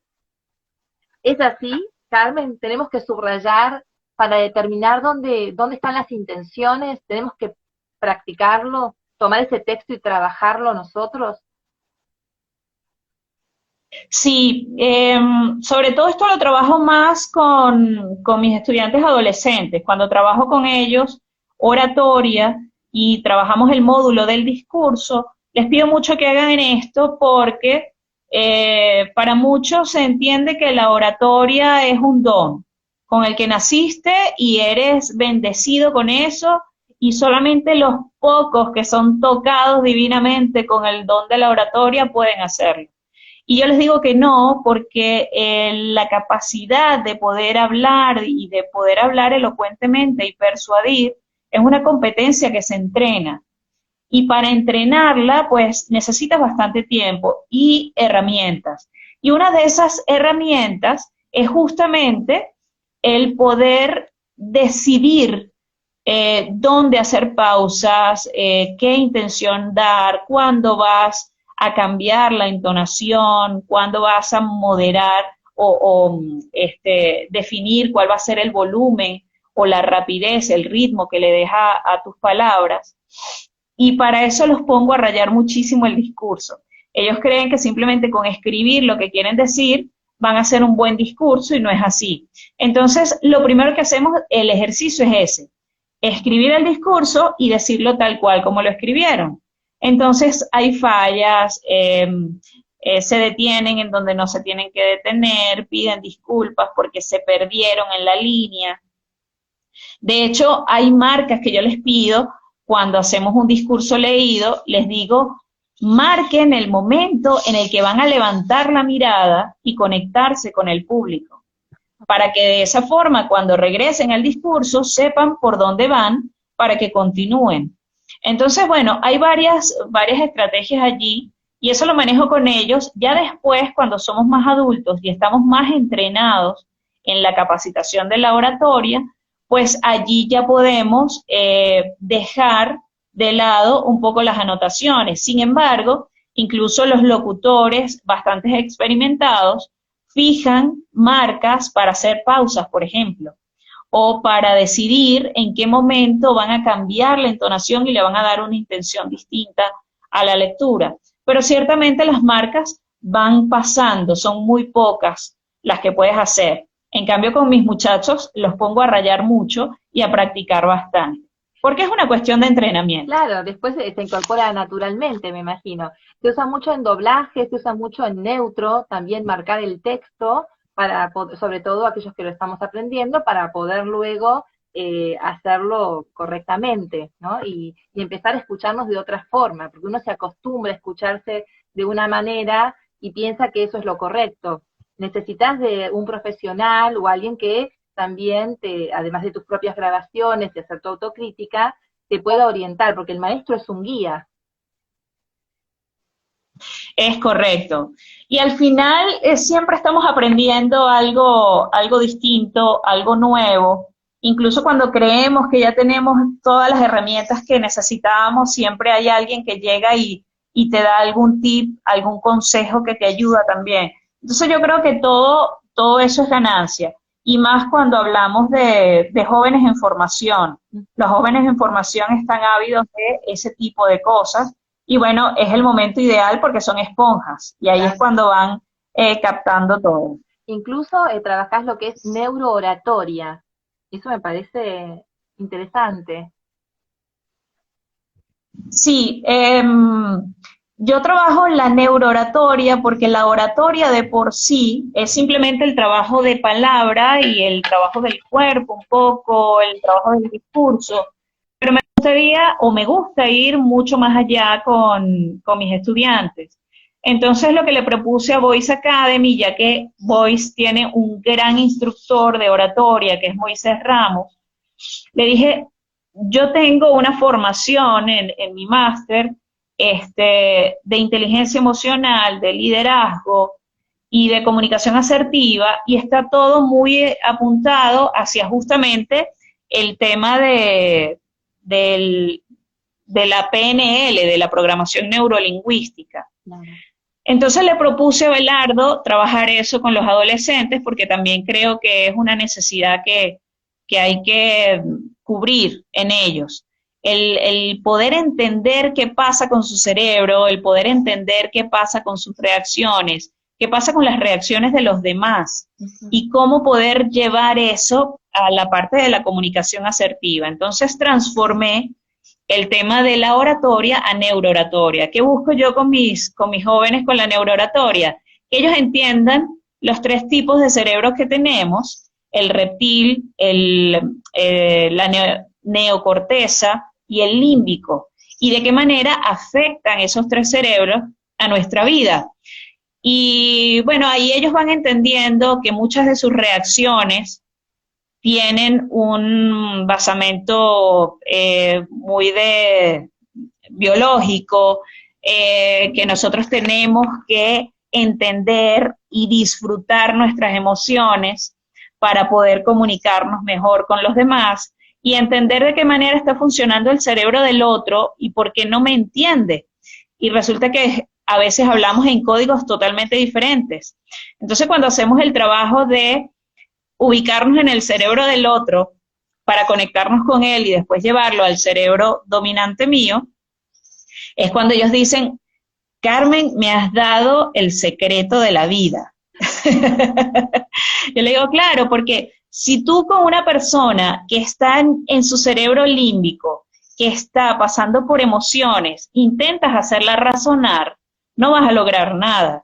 ¿Es así, Carmen? Tenemos que subrayar para determinar dónde están las intenciones, tenemos que practicarlo, tomar ese texto y trabajarlo nosotros. Sí, sobre todo esto lo trabajo más con mis estudiantes adolescentes. Cuando trabajo con ellos oratoria y trabajamos el módulo del discurso, les pido mucho que hagan esto porque para muchos se entiende que la oratoria es un don con el que naciste y eres bendecido con eso y solamente los pocos que son tocados divinamente con el don de la oratoria pueden hacerlo. Y yo les digo que no, porque la capacidad de poder hablar y de poder hablar elocuentemente y persuadir es una competencia que se entrena. Y para entrenarla, pues necesitas bastante tiempo y herramientas. Y una de esas herramientas es justamente el poder decidir dónde hacer pausas, qué intención dar, cuándo vas a cambiar la entonación, cuándo vas a moderar definir cuál va a ser el volumen o la rapidez, el ritmo que le deja a tus palabras. Y para eso los pongo a rayar muchísimo el discurso. Ellos creen que simplemente con escribir lo que quieren decir van a hacer un buen discurso y no es así. Entonces, lo primero que hacemos, el ejercicio es ese, escribir el discurso y decirlo tal cual como lo escribieron. Entonces hay fallas, se detienen en donde no se tienen que detener, piden disculpas porque se perdieron en la línea. De hecho, hay marcas que yo les pido cuando hacemos un discurso leído, les digo, marquen el momento en el que van a levantar la mirada y conectarse con el público, para que de esa forma, cuando regresen al discurso, sepan por dónde van para que continúen. Entonces, bueno, hay varias estrategias allí y eso lo manejo con ellos. Ya después, cuando somos más adultos y estamos más entrenados en la capacitación de la oratoria, pues allí ya podemos dejar de lado un poco las anotaciones. Sin embargo, incluso los locutores bastante experimentados fijan marcas para hacer pausas, por ejemplo, o para decidir en qué momento van a cambiar la entonación y le van a dar una intención distinta a la lectura. Pero ciertamente las marcas van pasando, son muy pocas las que puedes hacer. En cambio, con mis muchachos los pongo a rayar mucho y a practicar bastante, porque es una cuestión de entrenamiento. Claro, después se incorpora naturalmente, me imagino. Se usa mucho en doblaje, se usa mucho en neutro, también marcar el texto, sobre todo aquellos que lo estamos aprendiendo, para poder luego hacerlo correctamente, ¿no? Y empezar a escucharnos de otra forma, porque uno se acostumbra a escucharse de una manera y piensa que eso es lo correcto. Necesitas de un profesional o alguien que también, además de tus propias grabaciones y hacer tu autocrítica, te pueda orientar, porque el maestro es un guía. Es correcto. Y al final siempre estamos aprendiendo algo distinto, algo nuevo. Incluso cuando creemos que ya tenemos todas las herramientas que necesitábamos, siempre hay alguien que llega y te da algún tip, algún consejo que te ayuda también. Entonces yo creo que todo eso es ganancia. Y más cuando hablamos de jóvenes en formación. Los jóvenes en formación están ávidos de ese tipo de cosas. Y bueno, es el momento ideal porque son esponjas. Y ahí es cuando van captando todo. Incluso trabajás lo que es neurooratoria. Eso me parece interesante. Sí, yo trabajo en la neurooratoria porque la oratoria de por sí es simplemente el trabajo de palabra y el trabajo del cuerpo un poco, el trabajo del discurso, pero me gustaría o me gusta ir mucho más allá con mis estudiantes. Entonces lo que le propuse a Voice Academy, ya que Voice tiene un gran instructor de oratoria que es Moisés Ramos, le dije, yo tengo una formación en mi máster de inteligencia emocional, de liderazgo y de comunicación asertiva, y está todo muy apuntado hacia justamente el tema de la PNL, de la programación neurolingüística. Claro. Entonces le propuse a Belardo trabajar eso con los adolescentes, porque también creo que es una necesidad que hay que cubrir en ellos. El poder entender qué pasa con su cerebro, el poder entender qué pasa con sus reacciones, qué pasa con las reacciones de los demás y cómo poder llevar eso a la parte de la comunicación asertiva. Entonces transformé el tema de la oratoria a neurooratoria. ¿Qué busco yo con mis jóvenes con la neurooratoria? Que ellos entiendan los 3 tipos de cerebros que tenemos, el reptil, la neocorteza y el límbico, y de qué manera afectan esos 3 cerebros a nuestra vida. Y bueno, ahí ellos van entendiendo que muchas de sus reacciones tienen un basamento muy biológico, que nosotros tenemos que entender y disfrutar nuestras emociones para poder comunicarnos mejor con los demás y entender de qué manera está funcionando el cerebro del otro y por qué no me entiende. Y resulta que a veces hablamos en códigos totalmente diferentes. Entonces, cuando hacemos el trabajo de ubicarnos en el cerebro del otro para conectarnos con él y después llevarlo al cerebro dominante mío, es cuando ellos dicen, Carmen, me has dado el secreto de la vida. Yo le digo, claro, porque si tú con una persona que está en su cerebro límbico, que está pasando por emociones, intentas hacerla razonar, no vas a lograr nada.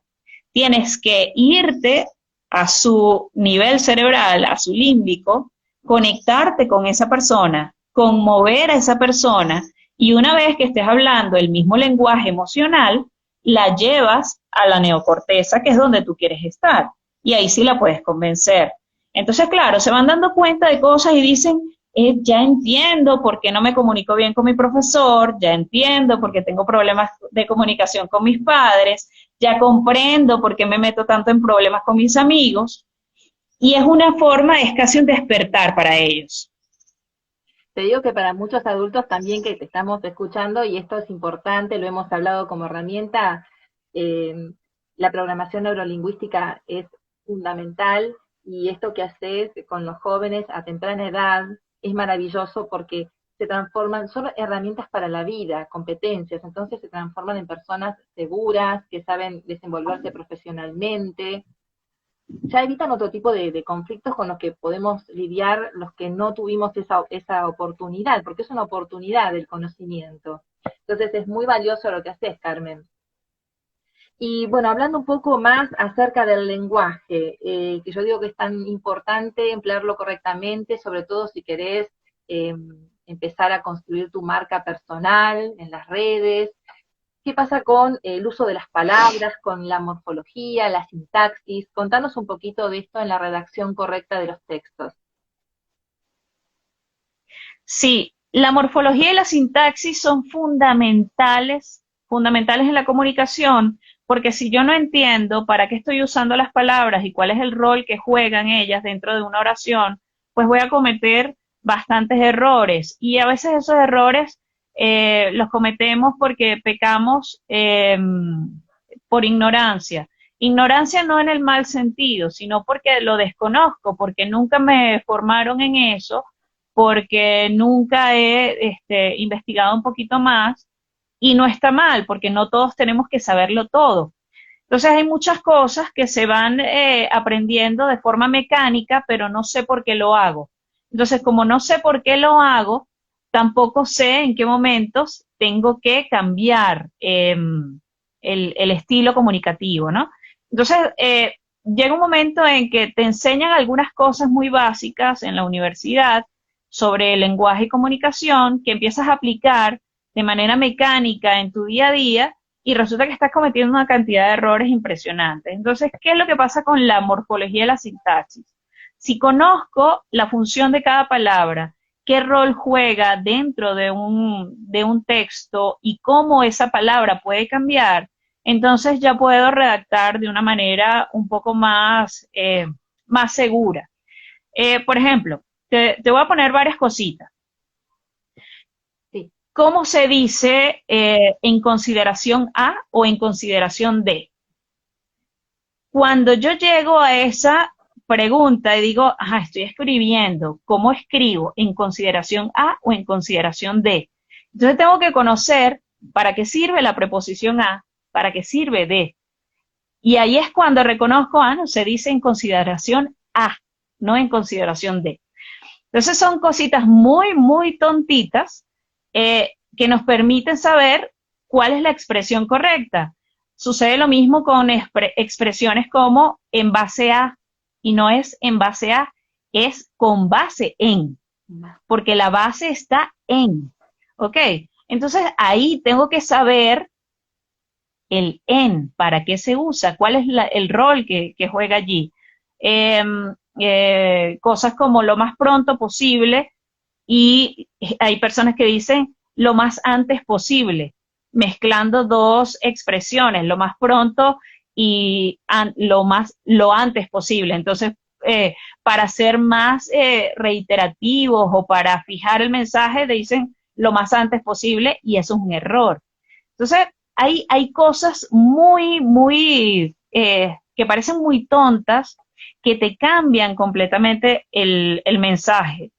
Tienes que irte a su nivel cerebral, a su límbico, conectarte con esa persona, conmover a esa persona, y una vez que estés hablando el mismo lenguaje emocional, la llevas a la neocorteza, que es donde tú quieres estar, y ahí sí la puedes convencer. Entonces, claro, se van dando cuenta de cosas y dicen, ya entiendo por qué no me comunico bien con mi profesor, ya entiendo por qué tengo problemas de comunicación con mis padres, ya comprendo por qué me meto tanto en problemas con mis amigos, y es una forma, es casi un despertar para ellos. Te digo que para muchos adultos también que te estamos escuchando, y esto es importante, lo hemos hablado como herramienta, la programación neurolingüística es fundamental, y esto que haces con los jóvenes a temprana edad es maravilloso porque se transforman, son herramientas para la vida, competencias, entonces se transforman en personas seguras, que saben desenvolverse profesionalmente, ya evitan otro tipo de conflictos con los que podemos lidiar los que no tuvimos esa oportunidad, porque es una oportunidad del conocimiento. Entonces es muy valioso lo que haces, Carmen. Y bueno, hablando un poco más acerca del lenguaje, que yo digo que es tan importante emplearlo correctamente, sobre todo si querés eh, empezar a construir tu marca personal en las redes. ¿Qué pasa con el uso de las palabras, con la morfología, la sintaxis? Contanos un poquito de esto en la redacción correcta de los textos. Sí, la morfología y la sintaxis son fundamentales, fundamentales en la comunicación, porque si yo no entiendo para qué estoy usando las palabras y cuál es el rol que juegan ellas dentro de una oración, pues voy a cometer bastantes errores. Y a veces esos errores los cometemos porque pecamos por ignorancia. Ignorancia no en el mal sentido, sino porque lo desconozco, porque nunca me formaron en eso, porque nunca he investigado un poquito más, y no está mal, porque no todos tenemos que saberlo todo. Entonces hay muchas cosas que se van aprendiendo de forma mecánica, pero no sé por qué lo hago. Entonces, como no sé por qué lo hago, tampoco sé en qué momentos tengo que cambiar el estilo comunicativo, ¿no? Entonces, llega un momento en que te enseñan algunas cosas muy básicas en la universidad sobre el lenguaje y comunicación que empiezas a aplicar de manera mecánica en tu día a día y resulta que estás cometiendo una cantidad de errores impresionantes. Entonces, ¿qué es lo que pasa con la morfología y la sintaxis? Si conozco la función de cada palabra, qué rol juega dentro de un texto y cómo esa palabra puede cambiar, entonces ya puedo redactar de una manera un poco más segura. Por ejemplo, te voy a poner varias cositas. Sí. ¿Cómo se dice en consideración a o en consideración de? Cuando yo llego a esa pregunta y digo, ajá, estoy escribiendo, ¿cómo escribo? ¿En consideración a o en consideración de? Entonces tengo que conocer para qué sirve la preposición a, para qué sirve de. Y ahí es cuando reconozco, no, se dice en consideración a, no en consideración de. Entonces son cositas muy, muy tontitas que nos permiten saber cuál es la expresión correcta. Sucede lo mismo con expresiones como en base a, y no es en base a, es con base en, porque la base está en. ¿Ok? Entonces ahí tengo que saber el en, para qué se usa, cuál es el rol que juega allí. Eh, Cosas como lo más pronto posible y hay personas que dicen lo más antes posible, mezclando dos expresiones, lo más pronto y lo antes posible. Entonces, para ser más reiterativos o para fijar el mensaje, dicen lo más antes posible y eso es un error. Entonces, hay cosas que parecen muy tontas que te cambian completamente el mensaje.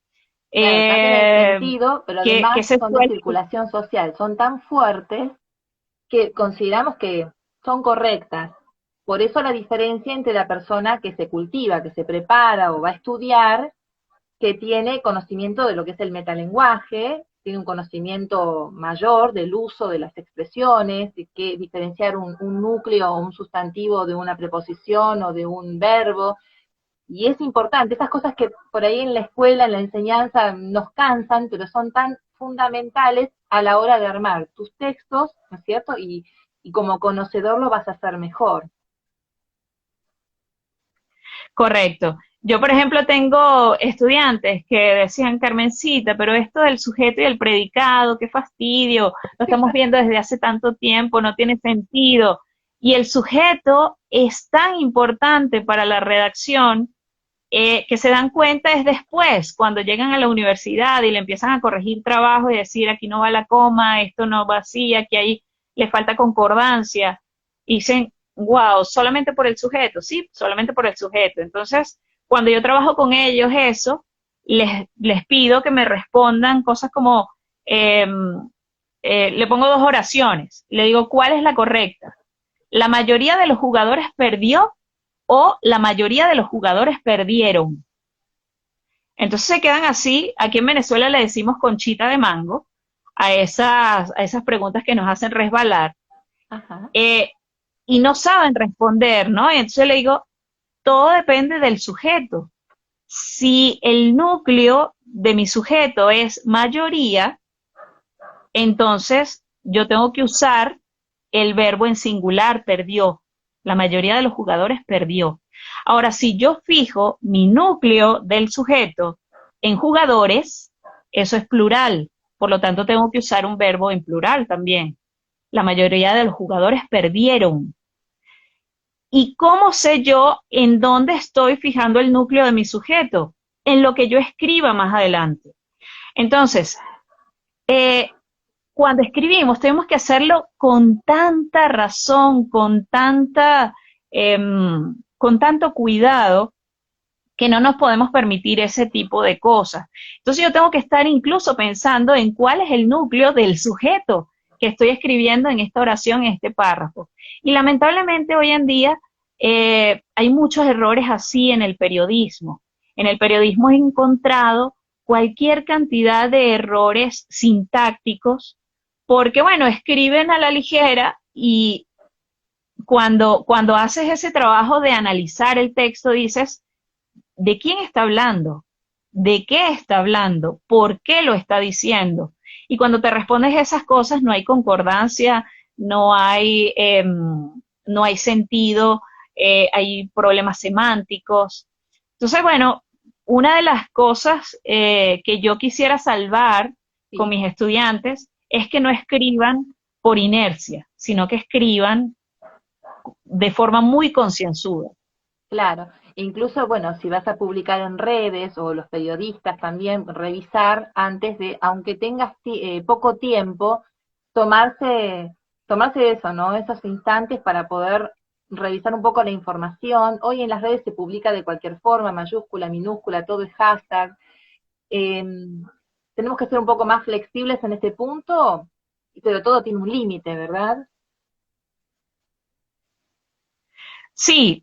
Claro, cambian el sentido, pero Que además se son de suele, circulación social, son tan fuertes que consideramos que son correctas. Por eso la diferencia entre la persona que se cultiva, que se prepara o va a estudiar, que tiene conocimiento de lo que es el metalenguaje, tiene un conocimiento mayor del uso de las expresiones, de que diferenciar un núcleo o un sustantivo de una preposición o de un verbo. Y es importante, esas cosas que por ahí en la escuela, en la enseñanza, nos cansan, pero son tan fundamentales a la hora de armar tus textos, ¿no es cierto? Y como conocedor lo vas a hacer mejor. correcto. Yo, por ejemplo, tengo estudiantes que decían, Carmencita, pero esto del sujeto y el predicado, qué fastidio, lo estamos viendo desde hace tanto tiempo, no tiene sentido. Y el sujeto es tan importante para la redacción que se dan cuenta es después, cuando llegan a la universidad y le empiezan a corregir trabajo y decir, aquí no va la coma, esto no va así, aquí le falta concordancia. Y dicen, wow, solamente por el sujeto, sí, solamente por el sujeto. Entonces, cuando yo trabajo con ellos eso, les pido que me respondan cosas como, eh, le pongo dos oraciones, le digo, ¿cuál es la correcta? ¿La mayoría de los jugadores perdió o la mayoría de los jugadores perdieron? Entonces se quedan así, aquí en Venezuela le decimos conchita de mango a esas preguntas que nos hacen resbalar, Ajá. eh, y no saben responder, ¿no? Entonces le digo, todo depende del sujeto. Si el núcleo de mi sujeto es mayoría, entonces yo tengo que usar el verbo en singular, perdió. La mayoría de los jugadores perdió. Ahora, si yo fijo mi núcleo del sujeto en jugadores, eso es plural. Por lo tanto, tengo que usar un verbo en plural también. La mayoría de los jugadores perdieron. ¿Y cómo sé yo en dónde estoy fijando el núcleo de mi sujeto? En lo que yo escriba más adelante. Entonces, eh, cuando escribimos tenemos que hacerlo con tanta razón, eh, con tanto cuidado, que no nos podemos permitir ese tipo de cosas. Entonces yo tengo que estar incluso pensando en cuál es el núcleo del sujeto que estoy escribiendo en esta oración, en este párrafo. Y lamentablemente hoy en día hay muchos errores así en el periodismo. En el periodismo he encontrado cualquier cantidad de errores sintácticos, porque bueno, escriben a la ligera y cuando haces ese trabajo de analizar el texto dices, ¿de quién está hablando? ¿De qué está hablando? ¿Por qué lo está diciendo? Y cuando te respondes esas cosas no hay concordancia, no hay, no hay sentido, hay problemas semánticos. Entonces, bueno, una de las cosas que yo quisiera salvar con Sí, mis estudiantes es que no escriban por inercia, sino que escriban de forma muy concienzuda. claro. Incluso, bueno, si vas a publicar en redes o los periodistas también, revisar antes de, aunque tengas poco tiempo, tomarse, tomarse eso, ¿no? Esos instantes para poder revisar un poco la información. Hoy en las redes se publica de cualquier forma, mayúscula, minúscula, todo es hashtag. Eh, Tenemos que ser un poco más flexibles en este punto, pero todo tiene un límite, ¿verdad? Sí,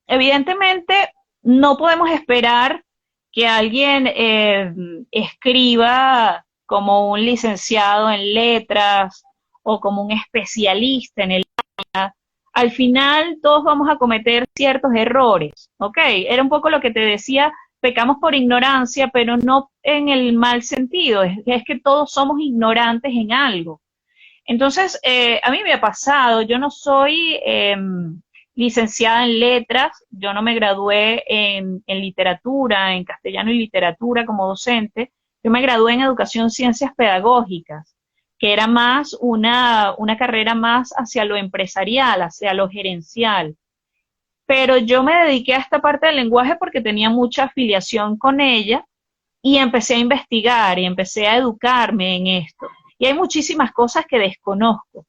evidentemente no podemos esperar que alguien escriba como un licenciado en letras o como un especialista en el... Al final todos vamos a cometer ciertos errores, ¿ok? Era un poco lo que te decía, pecamos por ignorancia, pero no en el mal sentido, es que todos somos ignorantes en algo. Entonces, a mí me ha pasado, yo no soy licenciada en letras, yo no me gradué en literatura, en castellano y literatura como docente, yo me gradué en educación ciencias pedagógicas, que era más una carrera más hacia lo empresarial, hacia lo gerencial. Pero yo me dediqué a esta parte del lenguaje porque tenía mucha afiliación con ella y empecé a investigar y empecé a educarme en esto. Y hay muchísimas cosas que desconozco,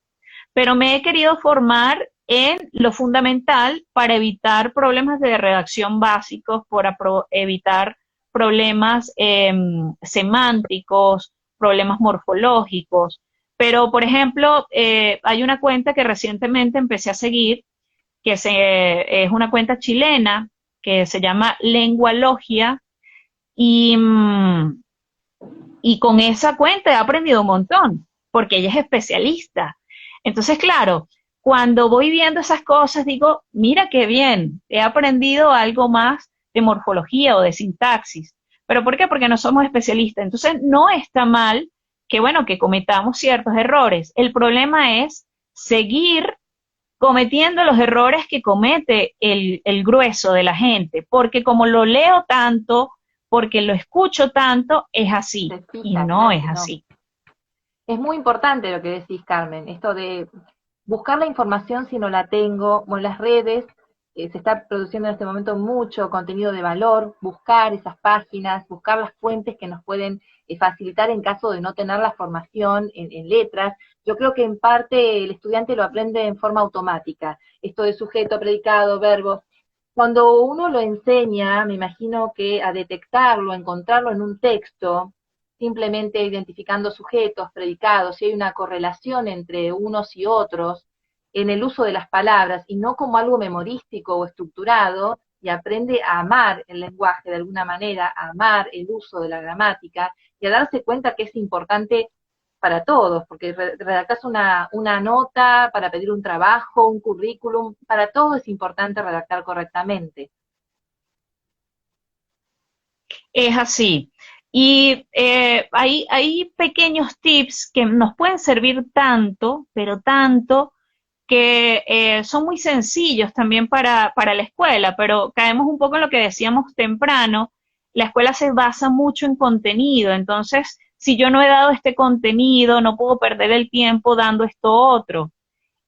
pero me he querido formar en lo fundamental para evitar problemas de redacción básicos, para evitar problemas semánticos, problemas morfológicos. Pero, por ejemplo, hay una cuenta que recientemente empecé a seguir, es una cuenta chilena que se llama Lengualogia, y, y con esa cuenta he aprendido un montón, porque ella es especialista. Entonces, claro, cuando voy viendo esas cosas, digo, mira qué bien, he aprendido algo más de morfología o de sintaxis. ¿Pero por qué? Porque no somos especialistas. Entonces, no está mal que, bueno, que cometamos ciertos errores. El problema es seguir cometiendo los errores que comete el grueso de la gente, porque como lo leo tanto, porque lo escucho tanto, es así, Se y fija, no claro es que no. así. Es muy importante lo que decís, Carmen, esto de buscar la información si no la tengo, o en las redes. se está produciendo en este momento mucho contenido de valor, buscar esas páginas, buscar las fuentes que nos pueden facilitar en caso de no tener la formación en letras. Yo creo que en parte el estudiante lo aprende en forma automática, esto de sujeto, predicado, verbo. Cuando uno lo enseña, me imagino que a detectarlo, a encontrarlo en un texto, simplemente identificando sujetos, predicados, si hay una correlación entre unos y otros en el uso de las palabras y no como algo memorístico o estructurado, y aprende a amar el lenguaje de alguna manera, a amar el uso de la gramática y a darse cuenta que es importante para todos, porque redactas una nota para pedir un trabajo, un currículum, para todo es importante redactar correctamente. Es así. Y hay pequeños tips que nos pueden servir tanto, pero tanto, que son muy sencillos también para la escuela, pero caemos un poco en lo que decíamos temprano, la escuela se basa mucho en contenido, entonces si yo no he dado este contenido, no puedo perder el tiempo dando esto otro.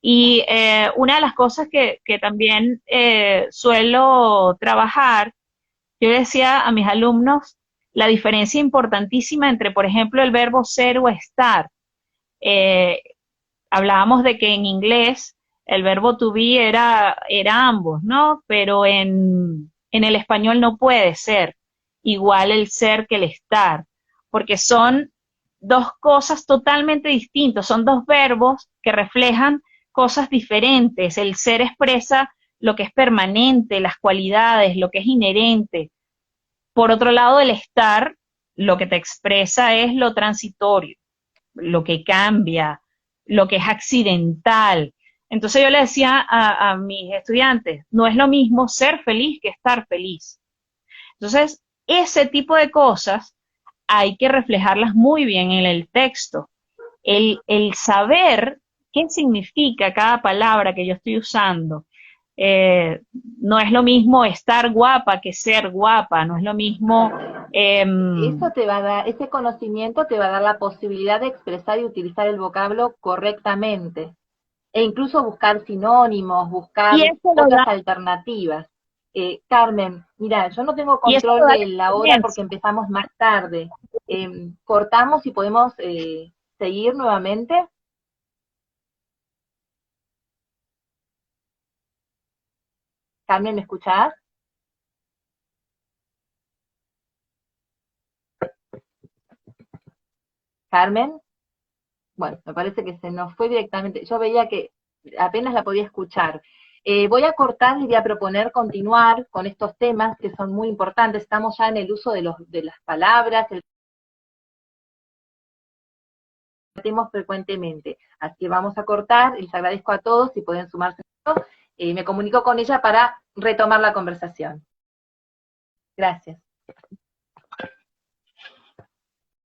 Y una de las cosas que también suelo trabajar, yo decía a mis alumnos la diferencia importantísima entre, por ejemplo, el verbo ser o estar. Eh, Hablábamos de que en inglés el verbo to be era ambos, ¿no? Pero en el español no puede ser igual el ser que el estar, porque son dos cosas totalmente distintas, son dos verbos que reflejan cosas diferentes. El ser expresa lo que es permanente, las cualidades, lo que es inherente. Por otro lado, el estar lo que te expresa es lo transitorio, lo que cambia, lo que es accidental. Entonces yo le decía a mis estudiantes, no es lo mismo ser feliz que estar feliz. Entonces, ese tipo de cosas hay que reflejarlas muy bien en el texto. El saber qué significa cada palabra que yo estoy usando. Eh, no es lo mismo estar guapa que ser guapa, no es lo mismo. Eh, Eso te va a dar, ese conocimiento te va a dar la posibilidad de expresar y utilizar el vocablo correctamente. E incluso buscar sinónimos, y buscar eso lo otras da, alternativas. Carmen, mira, yo no tengo y eso control lo da de la la hora porque experiencia. empezamos más tarde. Cortamos y podemos seguir nuevamente. Carmen, ¿me escuchás? Carmen, bueno, me parece que se nos fue directamente. Yo veía que apenas la podía escuchar. Voy a cortar y voy a proponer continuar con estos temas que son muy importantes. Estamos ya en el uso de las palabras, el que hacemos frecuentemente. Así que vamos a cortar, les agradezco a todos si pueden sumarse. Me comunico con ella para retomar la conversación. Gracias.